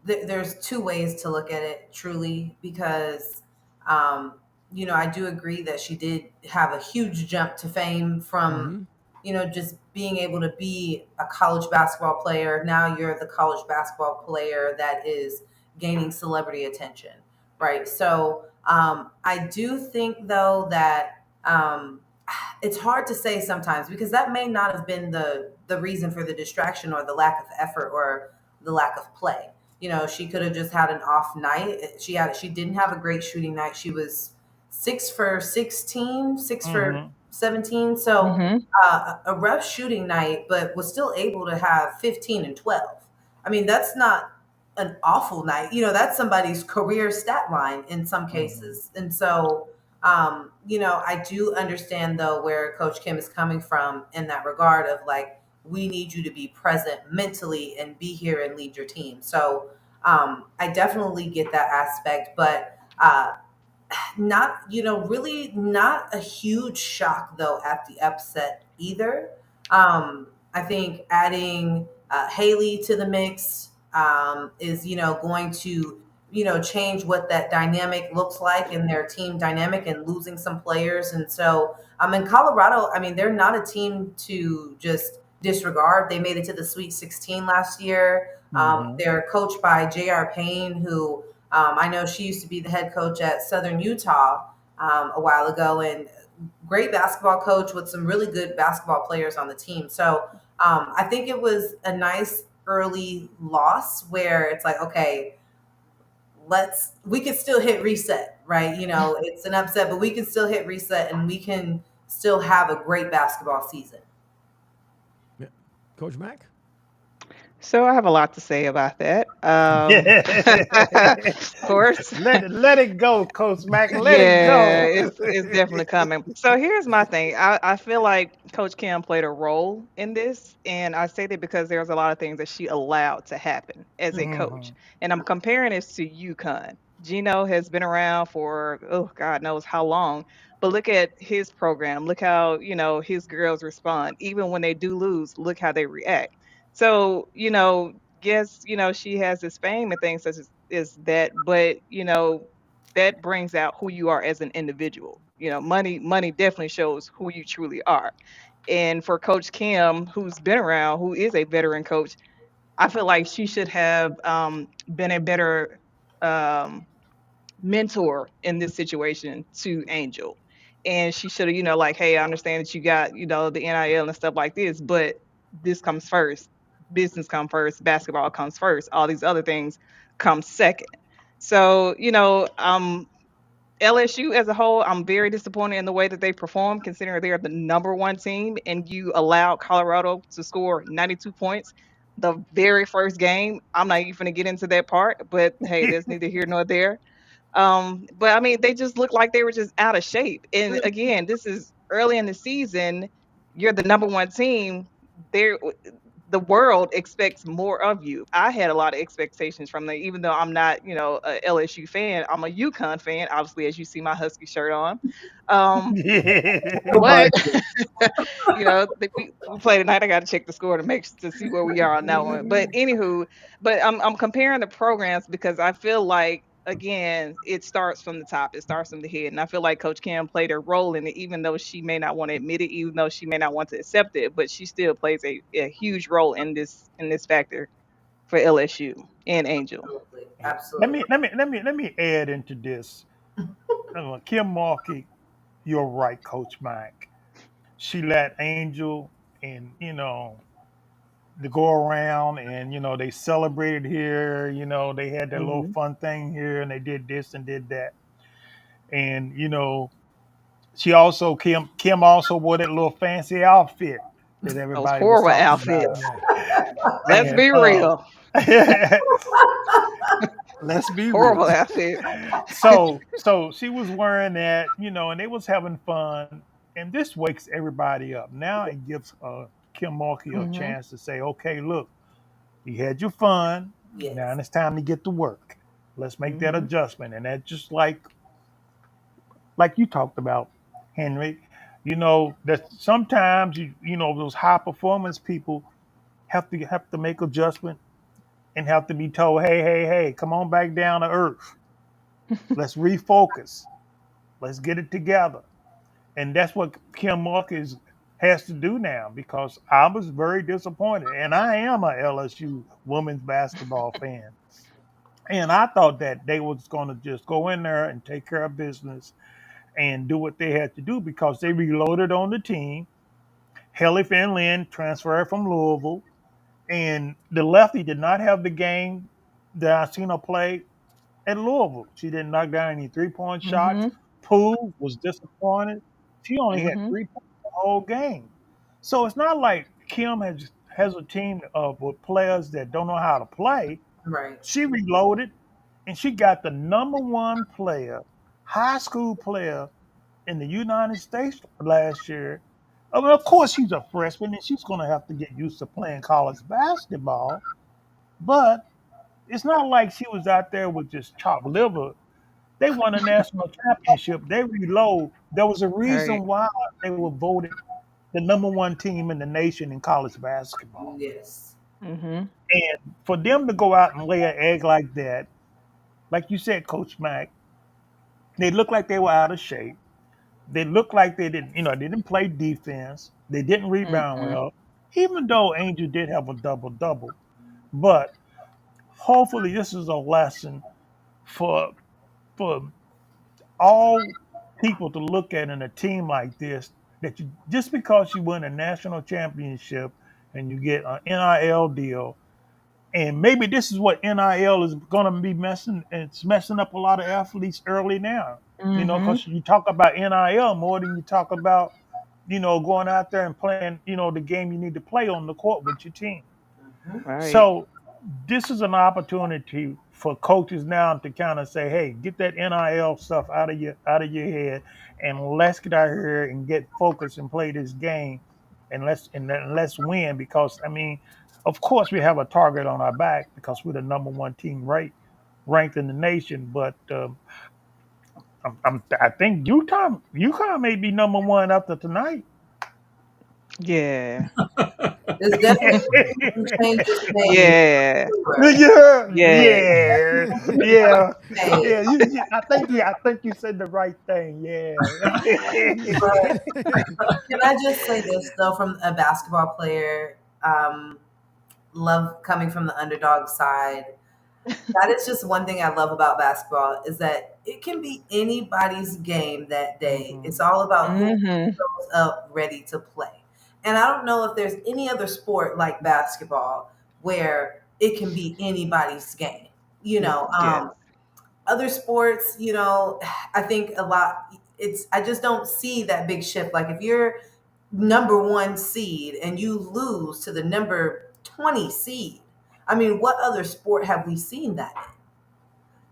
There's two ways to look at it truly, because um, I do agree that she did have a huge jump to fame from Mm-hmm. just being able to be a college basketball player. Now you're the college basketball player that is gaining celebrity attention, right? So I do think though that it's hard to say sometimes, because that may not have been the reason for the distraction or the lack of effort or the lack of play. She could have just had an off night. She didn't have a great shooting night. She was 6 for 16, 6 for Mm-hmm. 17. So Mm-hmm. a rough shooting night, but was still able to have 15 and 12. I mean, that's not an awful night. That's somebody's career stat line in some Mm-hmm. cases. And so I do understand though where Coach Kim is coming from in that regard of like, we need you to be present mentally and be here and lead your team. So I definitely get that aspect, but not, really not a huge shock though at the upset either. I think adding Haley to the mix is, going to, change what that dynamic looks like in their team dynamic, and losing some players. And so in Colorado, I mean, they're not a team to just disregard. They made it to the Sweet 16 last year. Mm-hmm. They're coached by J.R. Payne, who I know she used to be the head coach at Southern Utah a while ago, and great basketball coach with some really good basketball players on the team. So I think it was a nice early loss where it's like, okay, we can still hit reset, right? It's an upset, but we can still hit reset and we can still have a great basketball season. Yeah. Coach Mack? So I have a lot to say about that. Of course. Let it go, Coach Mac. Let it Yeah, go. it's definitely coming. So here's my thing. I feel like Coach Kim played a role in this, and I say that because there's a lot of things that she allowed to happen as a Mm-hmm. coach. And I'm comparing this to UConn. Gino has been around for, oh God knows how long, but look at his program. Look how, his girls respond. Even when they do lose, look how they react. So, yes, she has this fame and things such as is that, but that brings out who you are as an individual. Money definitely shows who you truly are. And for Coach Kim, who's been around, who is a veteran coach, I feel like she should have been a better um, mentor in this situation to Angel. And she should have, like, hey, I understand that you got, the NIL and stuff like this, but this comes first. Business comes first, basketball comes first, all these other things come second. So, LSU as a whole, I'm very disappointed in the way that they performed, considering they're the number one team, and you allowed Colorado to score 92 points the very first game. I'm not even going to get into that part, but hey, there's neither here nor there. But I mean, they just looked like they were just out of shape. And again, this is early in the season. You're the number one team. There, the world expects more of you. I had a lot of expectations from them, even though I'm not, a LSU fan. I'm a UConn fan, obviously, as you see my Husky shirt on. Um, Nobody but we play tonight. I got to check the score to see where we are on that one. But anywho, but I'm comparing the programs because I feel like again it starts from the top. It starts from the head, and I feel like Coach Cam played a role in it, even though she may not want to admit it, even though she may not want to accept it. But she still plays a huge role in this factor for LSU and Angel. Absolutely. let me Absolutely. let me let me let me add into this. Kim Markey, you're right, Coach Mike. She let Angel and to go around, and they celebrated here. They had their little Hmm. fun thing here, and they did this and did that. And she also Kim also wore that little fancy outfit that Those everybody was horrible talking about. outfits. Yeah. Let's And be real. let's be real. Horrible outfits. So she was wearing that, and they was having fun, and this wakes everybody up. Now it gives Kim Mulkey a Hmm. chance to say, okay, look, you had your fun. Now Yes. it's time to get to work. Let's make that Mm-hmm. adjustment. And that's just like you talked about, Henry. That sometimes those high performance people have to make adjustment and have to be told, hey, hey, hey, come on back down to earth. Let's refocus. Let's get it together. And that's what Kim Mulkey has to do now because I was very disappointed. And I am a LSU women's basketball fan. And I thought that they was going to just go in there and take care of business and do what they had to do because they reloaded on the team. Haley Finley transferred from Louisville, and the lefty did not have the game that I seen her play at Louisville. She didn't knock down any 3-point shots. Mm-hmm. Poole was disappointed. She only had Mm-hmm. 3 points the whole game. So it's not like Kim has a team of with players that don't know how to play. Right. She reloaded and she got the number one player, high school player in the United States last year. I mean, of course, she's a freshman and she's going to have to get used to playing college basketball. But it's not like she was out there with just chopped liver. They won a national championship. They reload. There was a Right. reason why they were voted the number one team in the nation in college basketball. Yes. Mm-hmm. And for them to go out and lay an egg like that, like you said, Coach Mack, they looked like they were out of shape. They looked like they didn't play defense. They didn't rebound Mm-mm. well, even though Angel did have a double double. But hopefully, this is a lesson for for all people to look at in a team like this. That you just because you win a national championship and you get an NIL deal, and maybe this is what NIL is going to be messing. It's messing up a lot of athletes early now. Mm-hmm. Because you talk about NIL more than you talk about going out there and playing the game you need to play on the court with your team. Hmm. Right. So this is an opportunity for coaches now to kind of say, "Hey, get that NIL stuff out of your head, and let's get out here and get focused and play this game, and let's win." Because I mean, of course, we have a target on our back because we're the number one team ranked in the nation. But I think UConn may be number one after tonight. Yeah. There's definitely some changes made. Yeah. Sure. Yeah, Yeah. yeah, yeah, Made. yeah. I think you said the right thing. Yeah. But can I just say this though, from a basketball player, love coming from the underdog side. That is just one thing I love about basketball is that it can be anybody's game that day. Mhm. It's all about who Mm-hmm. shows up ready to play. And I don't know if there's any other sport like basketball where it can be anybody's game. You Yep. know, Yes. other sports, I think a lot. I just don't see that big shift. Like if you're number one seed and you lose to the number 20 seed, I mean, what other sport have we seen that in?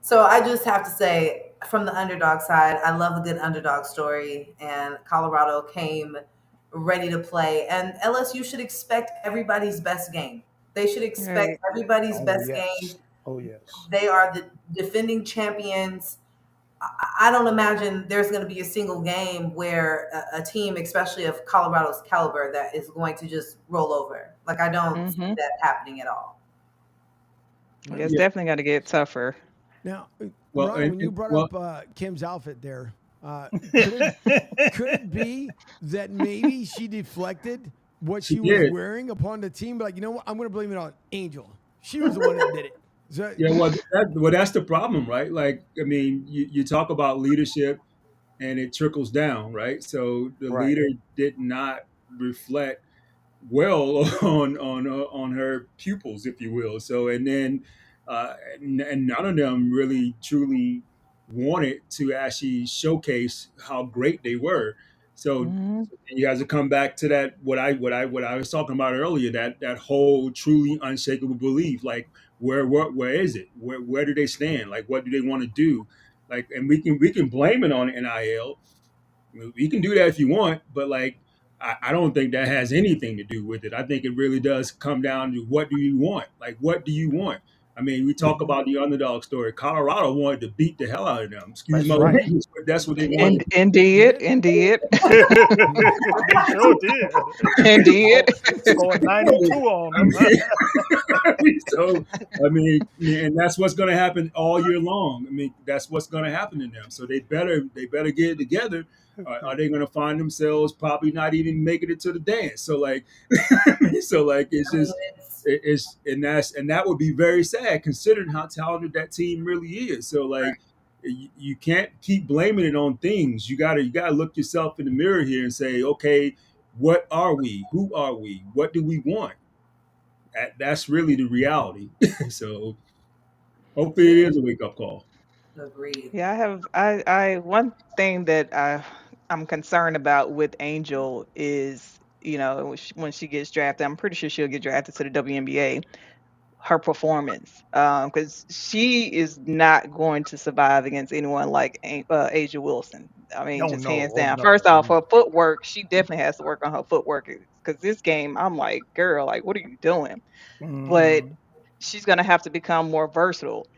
So I just have to say, from the underdog side, I love a good underdog story, and Colorado came ready to play. And LSU should expect everybody's best game. They should expect Right. everybody's Oh best game. yes. Oh yes. They are the defending champions. I don't imagine there's going to be a single game where a team, especially of Colorado's caliber, that is going to just roll over. Like I don't see Mm-hmm. that happening at all. It's Nice. Yeah. definitely got to get tougher. Now, Well, Ron, when you brought well, up Kim's outfit there, could it be that maybe she deflected what she she was did. wearing upon the team? But like, you know what? I'm going to blame it on Angel. She was the one that did it. So, Yeah, that's the problem, right? Like, I mean, you talk about leadership and it trickles down, right? So the Right. leader did not reflect well on her pupils, if you will. So and then and none of them really truly wanted to actually showcase how great they were. So Mm-hmm. you guys have come back to that what I was talking about earlier, that whole truly unshakable belief. Like where is it? Where do they stand? Like what do they want to do? Like and we can blame it on NIL. You can do that if you want, but like I don't think that has anything to do with it. I think it really does come down to what do you want? Like what do you want? I mean, we talk Mhm. about the underdog story. Colorado wanted to beat the hell out of them. Excuse That's my right. language, but that's what they And wanted. They indeed, did. indeed, They sure did. indeed. Scored 92 on them. So, I mean, and that's what's going to happen all year long. I mean, that's what's going to happen to them. So they better get it together. Are they going to find themselves probably not even making it to the dance? So like, so like it's I mean, just it's and that would be very sad considering how talented that team really is. So like. You can't keep blaming it on things. You gotta look yourself in the mirror here and say, okay, what are we? Who are we? What do we want? That's really the reality. So hopefully it is a wake up call. agreed. Yeah, I one thing that I'm concerned about with Angel is, when she gets drafted, I'm pretty sure she'll get drafted to the WNBA. Her performance, because she is not going to survive against anyone like Asia Wilson. I mean, Oh just no, hands oh down. no. First off, her footwork, she definitely has to work on her footwork. Because this game, I'm like, girl, like, what are you doing? But Mm-hmm. she's gonna have to become more versatile.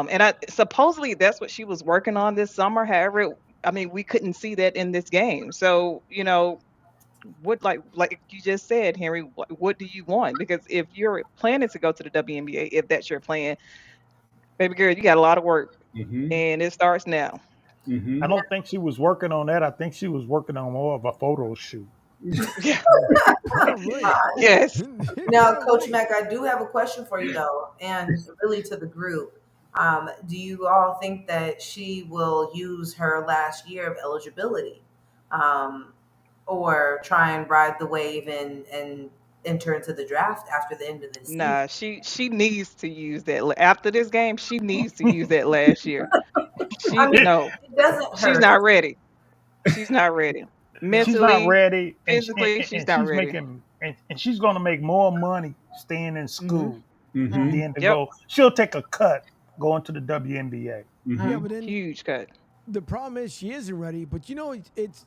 And I supposedly that's what she was working on this summer. However, I mean, we couldn't see that in this game. So, what, like you just said, Henry, what do you want? Because if you're planning to go to the WNBA, if that's your plan, baby girl, you got a lot of work, Mm-hmm. and it starts now. I Mm-hmm. don't think she was working on that. I think she was working on more of a photo shoot. Yeah. Probably. Yes. Now, Coach Probably. Mack, I do have a question for you though, and really to the group. Do you all think that she will use her last year of eligibility, um, or try and ride the wave and enter into the draft after the end of the season? Nah, she needs to use that after this game. She needs to use that last year. I She mean, no, it doesn't she's hurt. not ready. She's not ready. No. She's not Mentally, ready, physically, she's and not she's ready. making and she's going to make more money staying in Hmm. school Mm-hmm. Mm, than to Yep. go. She'll take a cut going to the WNBA. Yeah, Mm-hmm. but then Huge cut. the problem is she isn't ready. But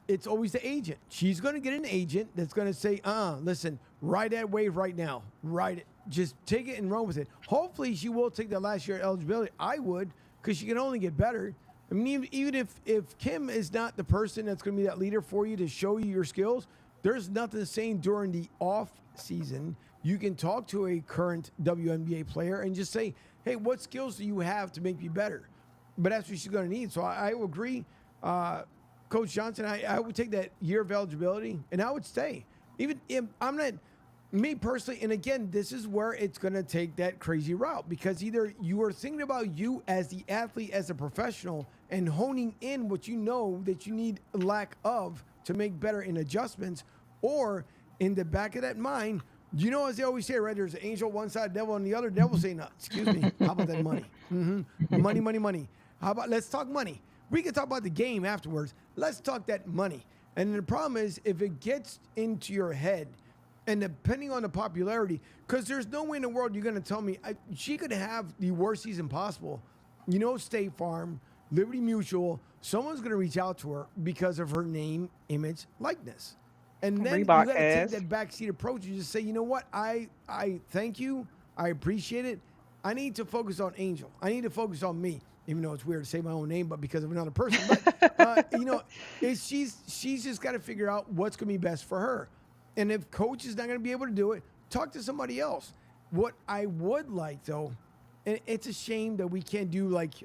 it's always the agent. She's going to get an agent that's going to say, listen, ride that wave right now. Ride it. Just take it and run with it. Hopefully, she will take that last year eligibility. I would, because she can only get better. I mean, even if Kim is not the person that's going to be that leader for you to show you your skills, there's nothing saying during the off season you can talk to a current WNBA player and just say, hey, what skills do you have to make me better? But that's what she's going to need. So I will agree, Coach Johnson. I would take that year of eligibility, and I would stay. Even if I'm not me personally, and again, this is where it's going to take that crazy route because either you are thinking about you as the athlete, as a professional, and honing in what you know that you need lack of to make better in adjustments, or in the back of that mind, as they always say, right? There's an angel on one side, devil on the other. Devil saying, no, excuse me, how about that money? Money, money, money. How about let's talk money? We can talk about the game afterwards. Let's talk that money. And the problem is if it gets into your head, and depending on the popularity, because there's no way in the world you're going to tell me she could have the worst season possible. State Farm, Liberty Mutual, someone's going to reach out to her because of her name, image, likeness. And then you Reebok got to take has. that backseat approach and just say, you know what? I thank you. I appreciate it. I need to focus on Angel. I need to focus on me, even though it's weird to say my own name, but because of another person. But she's just got to figure out what's going to be best for her. And if coach is not going to be able to do it, talk to somebody else. What I would like though, and it's a shame that we can't do like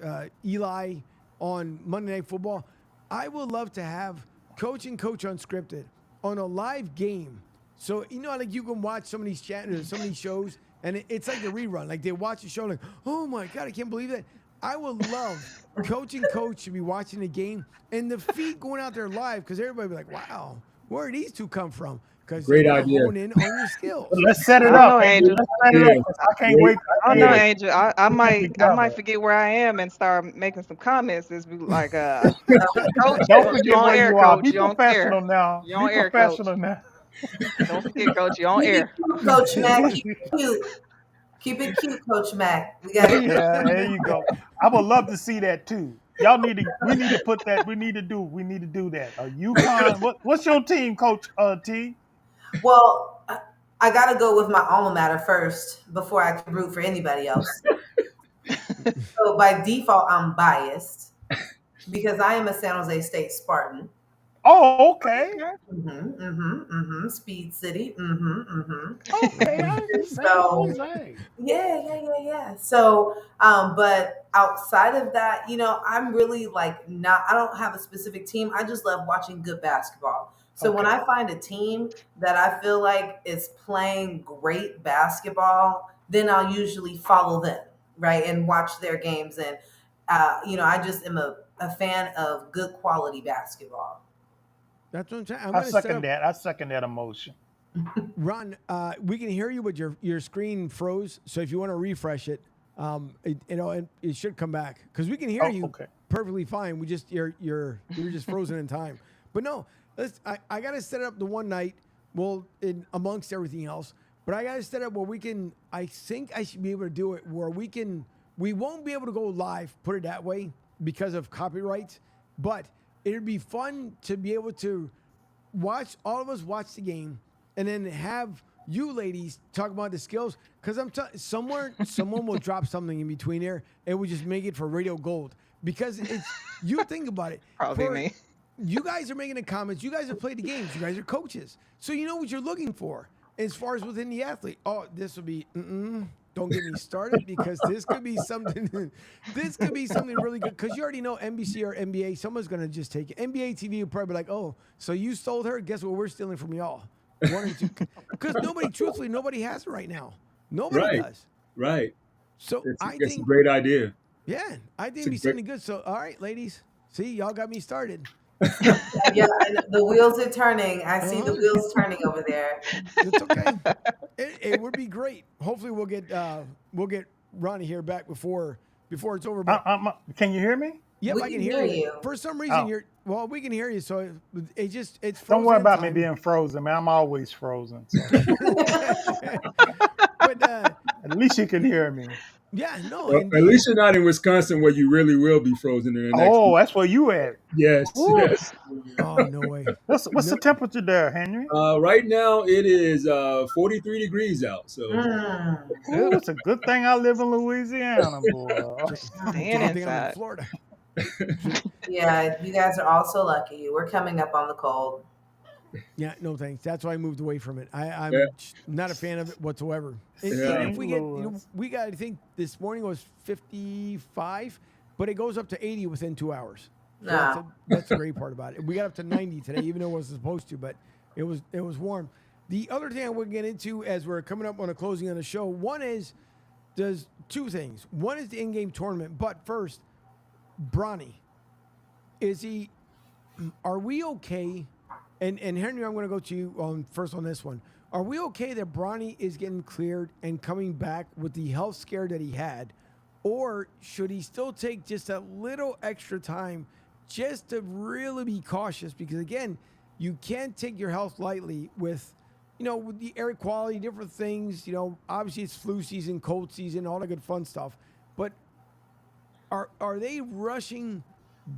Eli on Monday Night Football. I would love to have coach and coach unscripted on a live game. So like you can watch some of these some of these shows, and it's like a rerun. Like they watch the show, like, oh my god, I can't believe that. I would love coach and coach to be watching the game and the feed going out there live because everybody be like, wow, where did these two come from? Because they're Great gonna idea. hone in on your skills. Let's set I it don't up, know, Andrew. Angel. Let's set it up. Yeah. 'Cause I can't Great. wait. I I don't can't know, Yeah. wait Angel. to I put that might I might together. forget where I am and start making some comments. This be like, Don't coach, you forget on where air, you are. coach. Be You on air. professional now. You Be on air, coach. professional now. Don't forget, coach. You on Keep it air. cute, Coach Mack. Keep it cute. Keep it cute, Coach Mack. We got it. Yeah, there you go. I would love to see that too. Y'all need to. We need to put that. We need to do. We need to do that. UConn. What's your team, Coach T? Well, I got to go with my alma mater first before I can root for anybody else. So by default, I'm biased because I am a San Jose State Spartan. Oh, okay. Okay. Speed City. Mm-hmm. Okay. I San So Jose. yeah. So, but outside of that, I'm really like not. I don't have a specific team. I just love watching good basketball. So when Okay. I find a team that I feel like is playing great basketball, then I'll usually follow them, right, and watch their games. And I just am a fan of good quality basketball. That's what I'm saying. I'm I gonna set second up. that. I second that emotion. Ron, we can hear you, but your screen froze. So if you want to refresh it, it should come back because we can hear Oh, you okay. perfectly fine. We just you're just frozen in time. But no, I got to set up the one night. Well, in amongst everything else, but I got to set up where we can. I think I should be able to do it where we can. We won't be able to go live. Put it that way because of copyrights. But it'd be fun to be able to watch all of us watch the game and then have you ladies talk about the skills because somewhere someone will drop something in between there and we just make it for radio gold because it's you think about it Probably for me. you guys are making the comments, you guys have played the games, you guys are coaches, so you know what you're looking for as far as within the athlete. Oh, this will be don't get me started because this could be something this could be something really good because you already know NBC or NBA, someone's gonna just take it. NBA TV will probably be like, oh, so you stole her, guess what, we're stealing from y'all. One or two, because nobody has it right now. Nobody Right, does. right. So I It's a think, great idea. yeah, I think It's it'd a be great. something good. So all right, ladies, see, y'all got me started. Yeah, and the wheels are turning. I see the Uh-huh. wheels turning over there. It's okay. It would be great. Hopefully, we'll get Ronnie here back before it's over. But Can you hear me? yep, We I can can hear hear you. you. For some reason, Oh, you're well. We can hear you, so it's don't frozen worry in about me time. being frozen, man. I'm always frozen. So But at least you can hear me. yeah, no, Well, and at least you're not in Wisconsin where you really will be frozen in the next. Oh, that's where you at. Yes, Woo. yes. oh no way, What's the no. temperature there, Henry? Right now it is 43 degrees out. So Mm. Ooh, it's a good thing I live in Louisiana, boy. It's a Staying good thing I'm in inside. Florida. Yeah, you guys are all so lucky. We're coming up on the cold. Yeah, no thanks. That's why I moved away from it. yeah, I'm not a fan of it whatsoever. Even yeah. if St. we get, Louis. we got, I think this morning was 55, but it goes up to 80 within 2 hours. So No. that's the great part about it. We got up to 90 today, even though it wasn't supposed to, but it was warm. The other thing I would get into as we're coming up on a closing on the show, one is does two things. One is the in-game tournament, but first, Bronny, is he? Are we okay? And Henry, I'm going to go to you on first on this one. Are we okay that Bronny is getting cleared and coming back with the health scare that he had, or should he still take just a little extra time just to really be cautious? Because again, you can't take your health lightly with, with the air quality, different things. Obviously it's flu season, cold season, all the good fun stuff. But are they rushing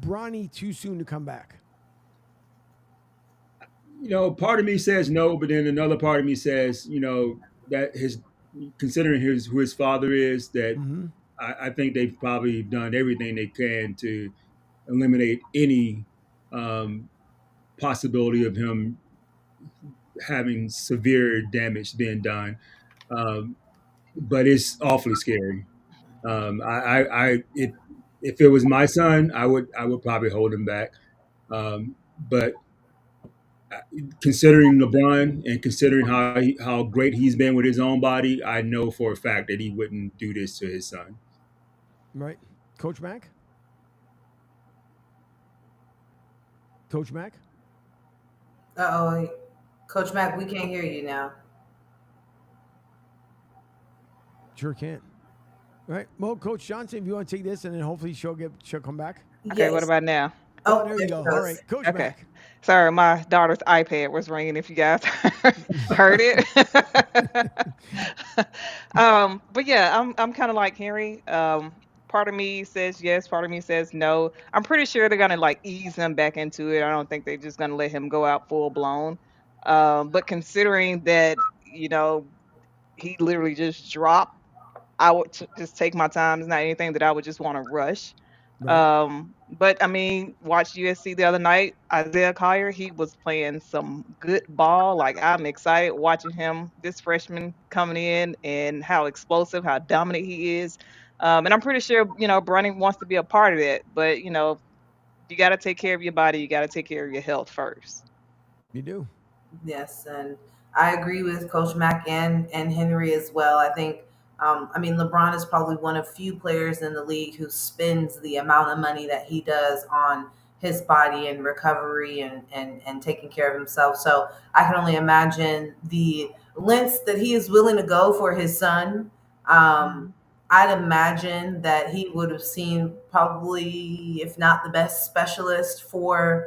Bronny too soon to come back? Part of me says no, but then another part of me says, that his considering who his father is, that Mm-hmm. I think they've probably done everything they can to eliminate any um, possibility of him having severe damage being done. Um, but it's awfully scary. If it was my son, I would probably hold him back. But considering LeBron and considering how great he's been with his own body, I know for a fact that he wouldn't do this to his son. Right. Coach Mack? Coach Mack? Uh-oh. Coach Mac, we can't hear you now. Sure can. All right. Well, Coach Johnson, if you want to take this and then hopefully she'll come back. Okay, what Yes. about now? Oh, Oh, there you there go. she All goes. right. Coach Okay. Mack. Sorry, my daughter's iPad was ringing. If you guys heard it. But yeah, I'm kind of like Henry. Part of me says yes, part of me says no. I'm pretty sure they're gonna like ease him back into it. I don't think they're just gonna let him go out full blown. But considering that, he literally just dropped I would just take my time. It's not anything that I would just want to rush. Right. But I mean, watched USC the other night. Isaiah Collier, he was playing some good ball. Like I'm excited watching him, this freshman coming in, and how explosive, how dominant he is. And I'm pretty sure Bronny wants to be a part of that. But you got to take care of your body. You got to take care of your health first. You do. Yes, and I agree with Coach Mack and Henry as well. I think, I mean, LeBron is probably one of few players in the league who spends the amount of money that he does on his body and recovery and taking care of himself. So I can only imagine the lengths that he is willing to go for his son. Um, Mhm. I'd imagine that he would have seen probably, if not the best specialist for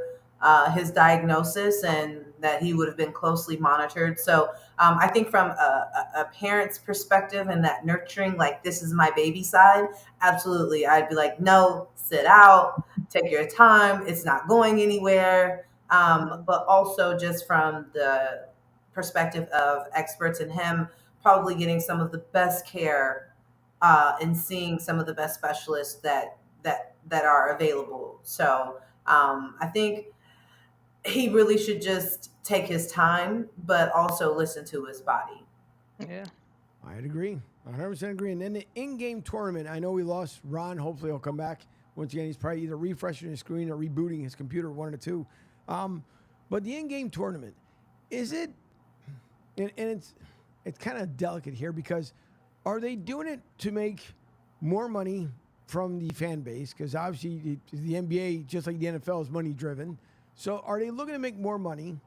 his diagnosis, and that he would have been closely monitored. So I think from a parent's perspective and that nurturing, like this is my baby side, absolutely. I'd be like, no, sit out, take your time. It's not going anywhere. Mhm. But also just from the perspective of experts and him probably getting some of the best care and seeing some of the best specialists that are available. So I think he really should just take his time, but also listen to his body. Yeah. I'd agree. 100% agree. And then the in-game tournament, I know we lost Ron. Hopefully he'll come back. Once again, he's probably either refreshing his screen or rebooting his computer, one of the two. Um, but the in-game tournament, is it? And it's kind of delicate here because are they doing it to make more money from the fan base? Because obviously the NBA, just like the NFL, is money driven. So are they looking to make more money?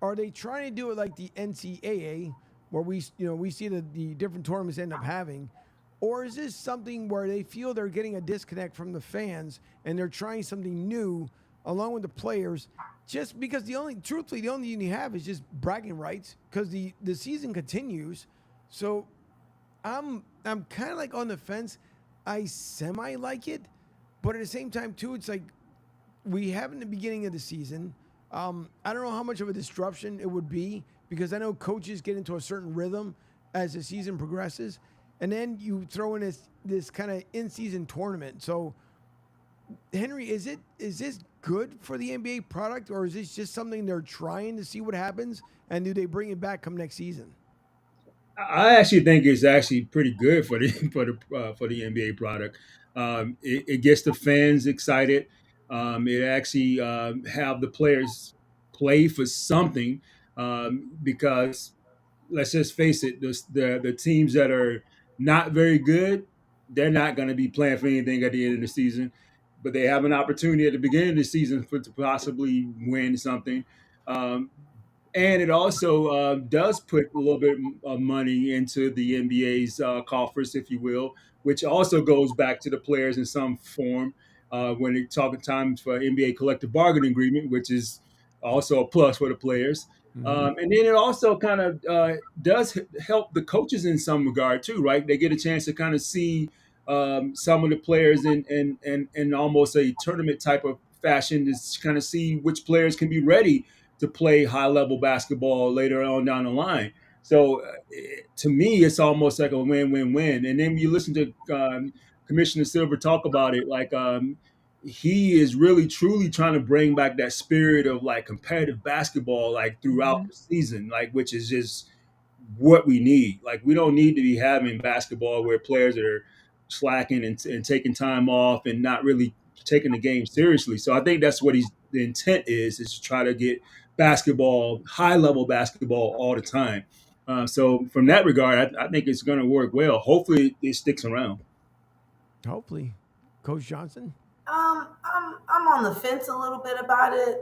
Are they trying to do it like the NCAA, where we see the different tournaments end up having, or is this something where they feel they're getting a disconnect from the fans and they're trying something new along with the players? Just because truthfully, the only thing you have is just bragging rights because the season continues. So I'm kind of like on the fence. I semi like it, but at the same time too, it's like we have in the beginning of the season. I don't know how much of a disruption it would be because I know coaches get into a certain rhythm as the season progresses, and then you throw in this kind of in season tournament. So, Henry, is this good for the NBA product, or is this just something they're trying to see what happens, and do they bring it back come next season? I actually think it's actually pretty good for the for the NBA product. It gets the fans excited. It actually have the players play for something because let's just face it, the teams that are not very good, they're not going to be playing for anything at the end of the season. But they have an opportunity at the beginning of the season to possibly win something. Um, and it also does put a little bit of money into the NBA's coffers, if you will, which also goes back to the players in some form when it's talking time for NBA collective bargaining agreement, which is also a plus for the players. Mm-hmm. And then it also kind of does help the coaches in some regard too, right? They get a chance to kind of see some of the players in almost a tournament type of fashion to kind of see which players can be ready to play high level basketball later on down the line. So to me, it's almost like a win win win. And then you listen to Commissioner Silver talk about it, like he is really truly trying to bring back that spirit of like competitive basketball, like throughout Mhm. the season, like which is just what we need. Like we don't need to be having basketball where players are slacking and taking time off and not really taking the game seriously. So I think that's what the intent is to try to get basketball, high level basketball all the time. So from that regard, I think it's going to work well. Hopefully it sticks around. Hopefully, Coach Johnson. I'm on the fence a little bit about it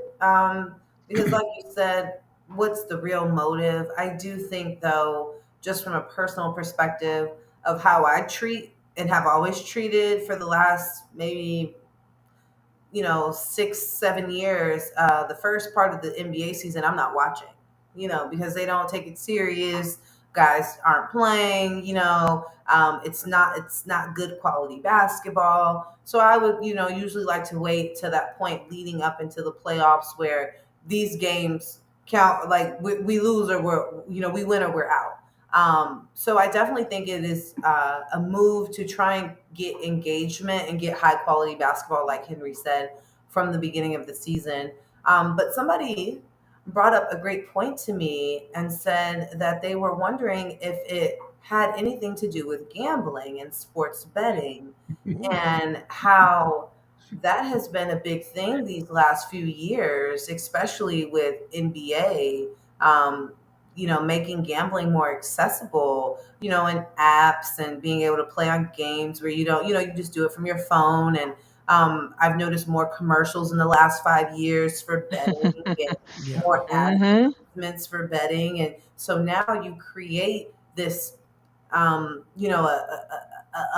because, like you said, what's the real motive? I do think, though, just from a personal perspective of how I treat and have always treated for the last maybe 6 7 years, the first part of the NBA season I'm not watching, because they don't take it serious. Guys aren't playing, it's not good quality basketball. So I would, usually like to wait to that point leading up into the playoffs where these games count, like we lose or we win or we're out. So I definitely think it is a move to try and get engagement and get high quality basketball, like Henry said, from the beginning of the season. But somebody brought up a great point to me and said that they were wondering if it had anything to do with gambling and sports betting Ooh. and how that has been a big thing these last few years, especially with NBA. Making gambling more accessible, in apps and being able to play on games where you don't, you just do it from your phone. And I've noticed more commercials in the last 5 years for betting and Yeah. more Hmm. advertisements for betting. And so now you create this a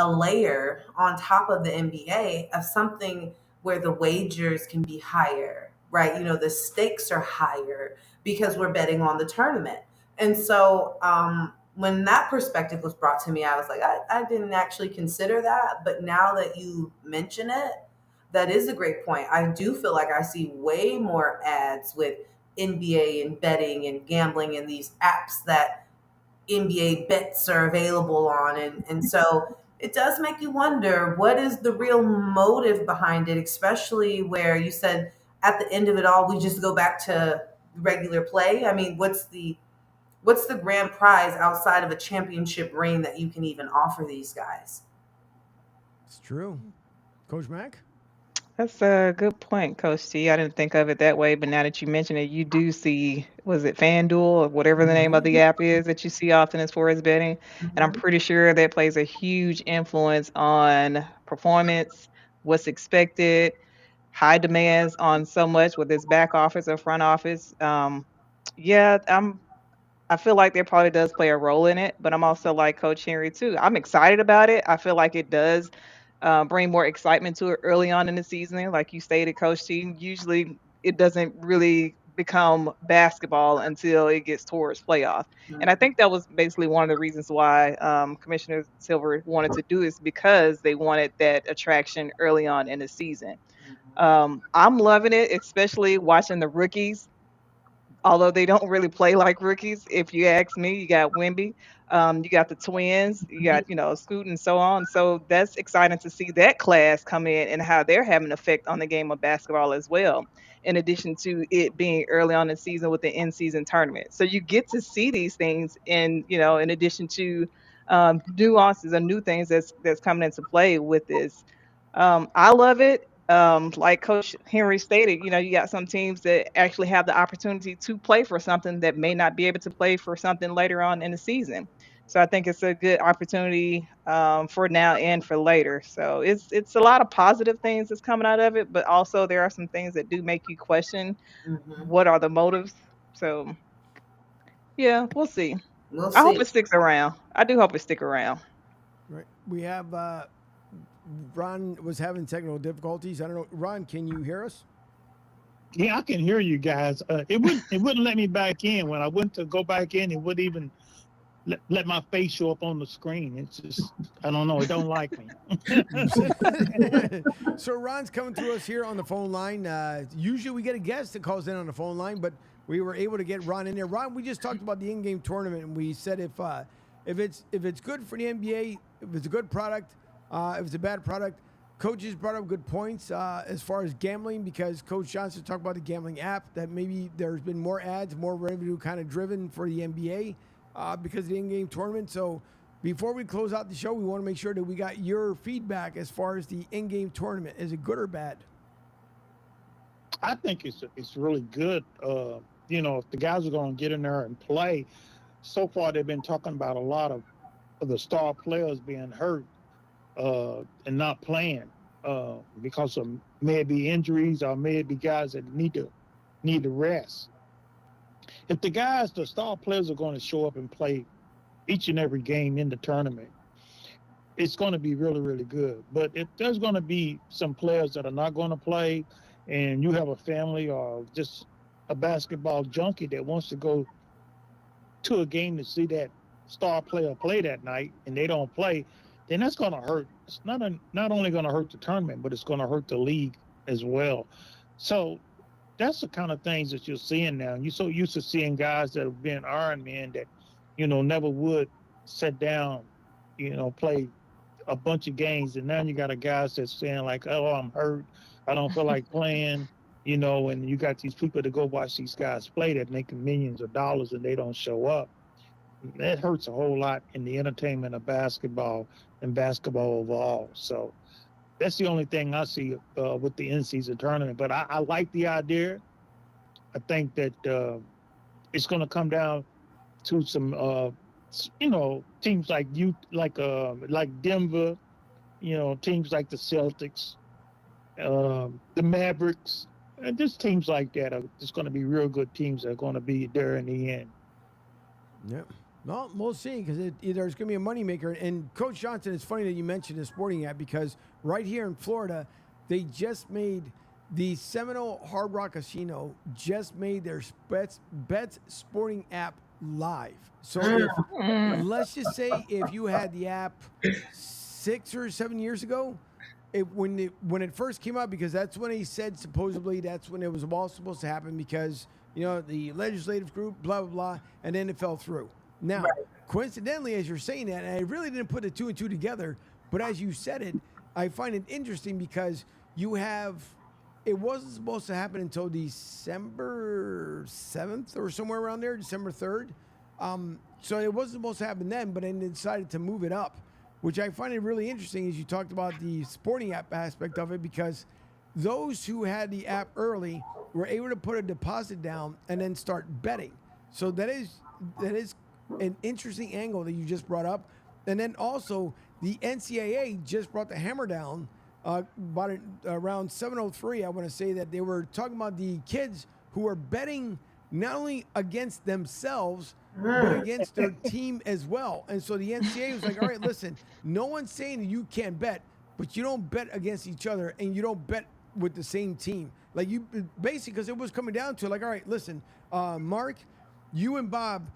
layer on top of the NBA of something where the wagers can be higher, right? The stakes are higher because we're betting on the tournament. And so when that perspective was brought to me, I was like, I didn't actually consider that. But now that you mention it, that is a great point. I do feel like I see way more ads with NBA and betting and gambling and these apps that NBA bets are available on. And so it does make you wonder, what is the real motive behind it, especially where you said at the end of it all, we just go back to regular play. I mean, what's the grand prize outside of a championship ring that you can even offer these guys? It's true. Coach Mack? That's a good point, Coach T. I didn't think of it that way, but now that you mention it, you do see, was it FanDuel or whatever the name of the app is that you see often as far as betting? And I'm Mhm. pretty sure that plays a huge influence on performance, what's expected, high demands on so much, whether it's back office or front office. Yeah, I feel like there probably does play a role in it, but I'm also like Coach Henry too. I'm excited about it. I feel like it does bring more excitement to it early on in the season. Like you stated, Coach T, usually it doesn't really become basketball until it gets towards playoff. And I Mhm. think that was basically one of the reasons why Commissioner Silver wanted to do this because they wanted that attraction early on in the season. I'm loving it, especially watching the rookies although they don't really play like rookies. If you ask me, you got Wimby, you got the twins, you got, Scoot and so on. So that's exciting to see that class come in and how they're having an effect on the game of basketball as well. In addition to it being early on in the season with the in season tournament. So you get to see these things in addition to nuances and new things that's coming into play with this. I love it. Like Coach Henry stated, you got some teams that actually have the opportunity to play for something that may not be able to play for something later on in the season. So I think it's a good opportunity for now and for later. So it's a lot of positive things that's coming out of it, but also there are some things that do make you question Mhm. what are the motives. So yeah, we'll see. We'll I hope see. it sticks around. I do hope it stick around. Right. We have Ron was having technical difficulties. I don't know. Ron, can you hear us? Yeah, I can hear you guys. It wouldn't let me back in. When I went to go back in, it wouldn't even let my face show up on the screen. It's just I don't know. It don't like me. So Ron's coming through us here on the phone line. Usually we get a guest that calls in on the phone line, but we were able to get Ron in there. Ron, we just talked about the in-game tournament, and we said if it's good for the NBA, if it's a good product, if it's a bad product. Coaches brought up good points as far as gambling because Coach Johnson talked about the gambling app that maybe there's been more ads, more revenue kind of driven for the NBA because of the in-game tournament. So before we close out the show, we want to make sure that we got your feedback as far as the in-game tournament. Is it good or bad? I think it's really good. If the guys are going to get in there and play, so far they've been talking about a lot of the star players being hurt and not playing because of maybe injuries or maybe guys that need to rest. If the star players are going to show up and play each and every game in the tournament, it's going to be really, really good. But if there's going to be some players that are not going to play, and you have a family or just a basketball junkie that wants to go to a game to see that star player play that night, and they don't play, then that's going to hurt. It's not only going to hurt the tournament, but it's going to hurt the league as well. So that's the kind of things that you're seeing now. You're so used to seeing guys that have been Iron Men that never would sit down, play a bunch of games, and now you got a guy that's saying like, "Oh, I'm hurt. I don't feel like playing." And you got these people to go watch these guys play that making millions of dollars and they don't show up. That hurts a whole lot in the entertainment of basketball and basketball overall. So that's the only thing I see with the in-season tournament. But I like the idea. I think that it's going to come down to some, teams like Denver, teams like the Celtics, the Mavericks, and just teams like that are just going to be real good teams that are going to be there in the end. Yep. Well, we'll see because there's going to be a moneymaker. And Coach Johnson, it's funny that you mentioned the sporting app because right here in Florida, they just made the Seminole Hard Rock Casino just made their bets sporting app live. So let's just say if you had the app 6 or 7 years ago, when it first came out, because that's when he said supposedly that's when it was all supposed to happen because the legislative group, blah blah blah, and then it fell through. Now, coincidentally, as you're saying that, and I really didn't put the two and two together, but as you said it, I find it interesting because it wasn't supposed to happen until December 7th or somewhere around there, December 3rd. So it wasn't supposed to happen then, but then they decided to move it up, which I find it really interesting as you talked about the sporting app aspect of it, because those who had the app early were able to put a deposit down and then start betting. So that is an interesting angle that you just brought up. And then also the NCAA just brought the hammer down about around 7:03. I want to say that they were talking about the kids who are betting not only against themselves, but against their team as well. And so the NCAA was like, all right, listen, no one's saying that you can't bet, but you don't bet against each other and you don't bet with the same team. Like you basically, because it was coming down to like, all right, listen, Mark, you and Bob,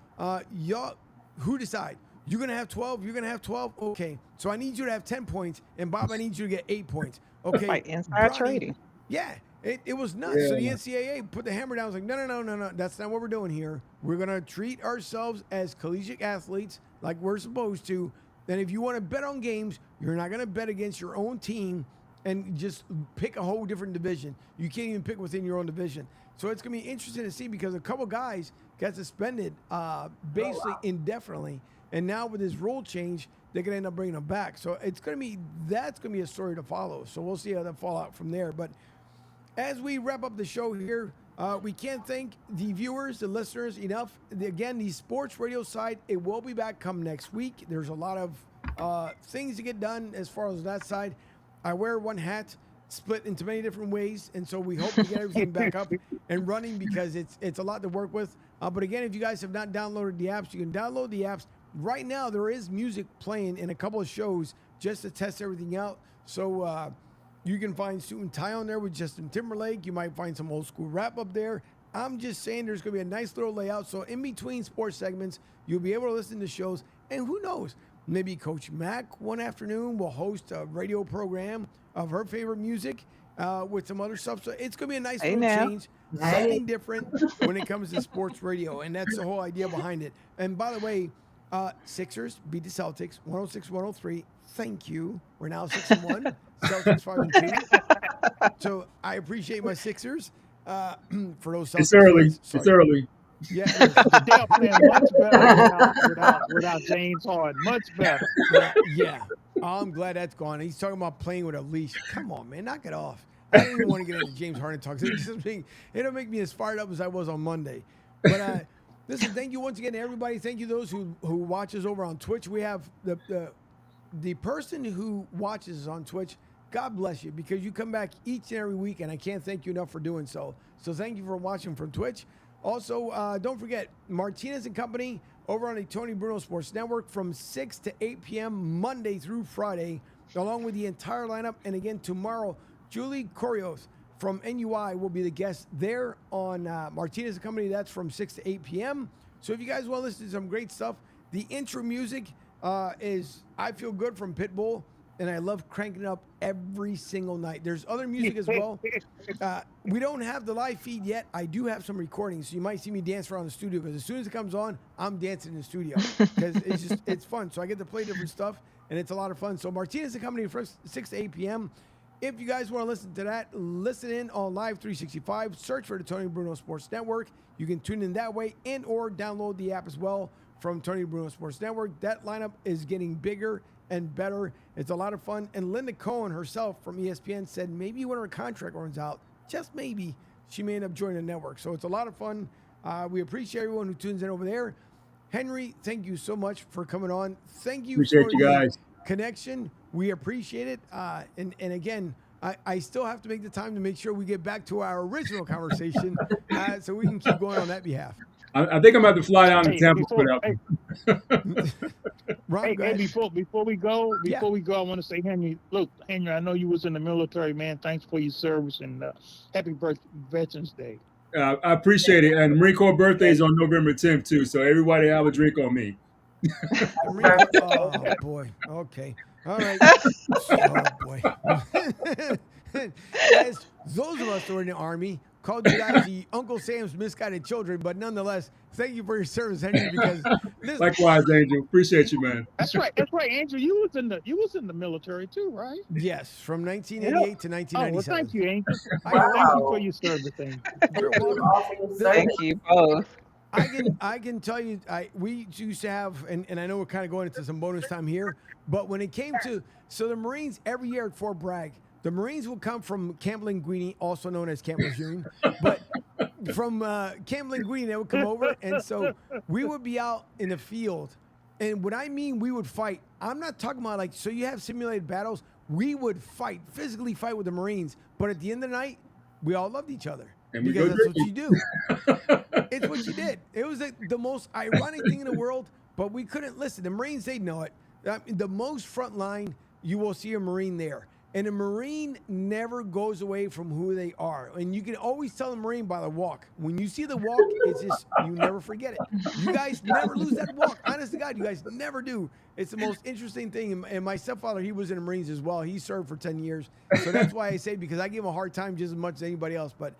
y'all, who decide? You're going to have 12? You're going to have 12? Okay. So I need you to have 10 points. And Bob, I need you to get 8 points. Okay. Like inside trading. Yeah. It was nuts. Yeah. So the NCAA put the hammer down. It was like, no. That's not what we're doing here. We're going to treat ourselves as collegiate athletes like we're supposed to. And if you want to bet on games, you're not going to bet against your own team and just pick a whole different division. You can't even pick within your own division. So it's going to be interesting to see because a couple guys got suspended basically indefinitely. And now with this rule change, they're going to end up bringing them back. So that's going to be a story to follow. So we'll see how that fall out from there. But as we wrap up the show here, we can't thank the viewers, the listeners enough. Again, the sports radio side, it will be back come next week. There's a lot of things to get done as far as that side. I wear one hat split into many different ways, and so we hope to get everything back up and running because it's a lot to work with. But again, if you guys have not downloaded the apps, you can download the apps. Right now, there is music playing in a couple of shows just to test everything out. So you can find Suit and Tie on there with Justin Timberlake. You might find some old school rap up there. I'm just saying there's going to be a nice little layout. So in between sports segments, you'll be able to listen to shows. And who knows, maybe Coach Mack one afternoon will host a radio program of her favorite music with some other stuff. So it's going to be a nice little change, something different when it comes to sports radio. And that's the whole idea behind it. And by the way, Sixers beat the Celtics 106-103. Thank you. We're now 6-1. Celtics 5-2. So I appreciate my Sixers for those Celtics. It's early. It's early. Yeah, They're playing much better without James Harden. Much better. Yeah. I'm glad that's gone. He's talking about playing with a leash. Come on, man, knock it off. I don't even want to get into James Harden talks. It'll make me as fired up as I was on Monday. But listen, thank you once again to everybody. Thank you those who watch us over on Twitch. We have the person who watches us on Twitch. God bless you because you come back each and every week, and I can't thank you enough for doing so. So thank you for watching from Twitch. Also, don't forget, Martinez and Company over on the Tony Bruno Sports Network from 6 to 8 p.m. Monday through Friday, along with the entire lineup. And again, tomorrow, Julie Corios from NUI will be the guest there on Martinez and Company. That's from 6 to 8 p.m. So if you guys want to listen to some great stuff, the intro music is I Feel Good from Pitbull. and I love cranking it up every single night. There's other music as well. We don't have the live feed yet. I do have some recordings, so you might see me dance around the studio because as soon as it comes on, I'm dancing in the studio because it's fun. So I get to play different stuff, and it's a lot of fun. So Martinez and Company from 6 to 8 p.m. If you guys want to listen to that, listen in on Live 365. Search for the Tony Bruno Sports Network. You can tune in that way and or download the app as well from Tony Bruno Sports Network. That lineup is getting bigger and better. It's a lot of fun. And Linda Cohen herself from ESPN said maybe when her contract runs out, just maybe, she may end up joining the network. So it's a lot of fun. We appreciate everyone who tunes in over there. Henry, thank you so much for coming on. Thank you Appreciate for you the guys. connection. We appreciate it. And again, I still have to make the time to make sure we get back to our original conversation so we can keep going on that behalf. I think I'm going to have to fly down to Tampa for that one. Ron, go ahead. Before we go, Yeah. I want to say, Henry, look, Henry, I know you was in the military, man. Thanks for your service and happy Veterans Day. I appreciate it. And Marine Corps birthday is on November 10th, too. So everybody have a drink on me. Oh, boy. Okay. All right. Oh, boy. Guys, those of us who are in the Army called you guys the Uncle Sam's misguided children, but nonetheless, thank you for your service, Henry, because this... Likewise, Angel. Appreciate you, man. That's right. Angel. You was in the military too, right? Yes, from 1988 to 1997. Oh, well, thank you, Angel. Wow. Thank you for your service, Angel. You're welcome. Awesome Thank service. you both. I can tell you, we used to have, and I know we're kind of going into some bonus time here, but when it came to, so the Marines every year at Fort Bragg, the Marines will come from Camp Linguini, also known as Camp Lejeune, but from Camp Linguini, they would come over, and so we would be out in the field, and when I mean we would fight, I'm not talking about like, so you have simulated battles, we would fight, physically fight with the Marines, but at the end of the night, we all loved each other. And we Because go that's what drinking. you do. It's what you did. It was the most ironic thing in the world, but we couldn't listen. The Marines, they know it. The most front line, you will see a Marine there. And a Marine never goes away from who they are. And you can always tell a Marine by the walk. When you see the walk, it's just, you never forget it. You guys never lose that walk. Honest to God, you guys never do. It's the most interesting thing. And my stepfather, he was in the Marines as well. He served for 10 years. So that's why I say, because I give him a hard time just as much as anybody else. But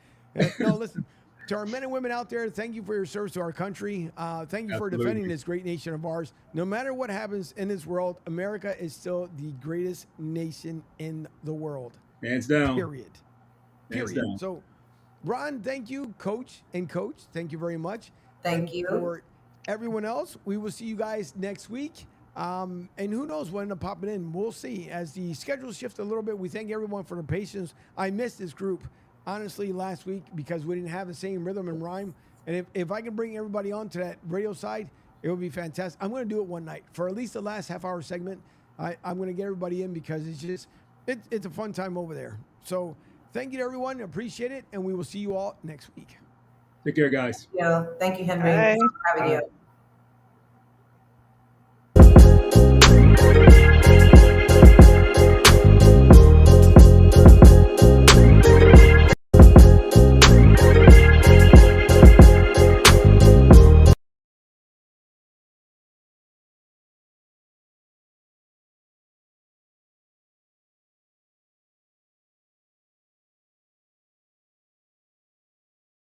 no, listen, to our men and women out there, thank you for your service to our country. Thank you for Absolutely. defending this great nation of ours. No matter what happens in this world, America is still the greatest nation in the world. Hands down. Period. Hands Period. down. So, Ron, thank you, Coach. Thank you very much. Thank And you. For everyone else, we will see you guys next week. And who knows what end up popping in. We'll see. As the schedules shift a little bit, we thank everyone for their patience. I missed this group, honestly, last week because we didn't have the same rhythm and rhyme. And if I can bring everybody on to that radio side, it would be fantastic. I'm going to do it one night for at least the last half-hour segment. I'm going to get everybody in because it's a fun time over there. So thank you to everyone. Appreciate it. And we will see you all next week. Take care, guys. Thank you, Henry. Bye. Thanks for having you.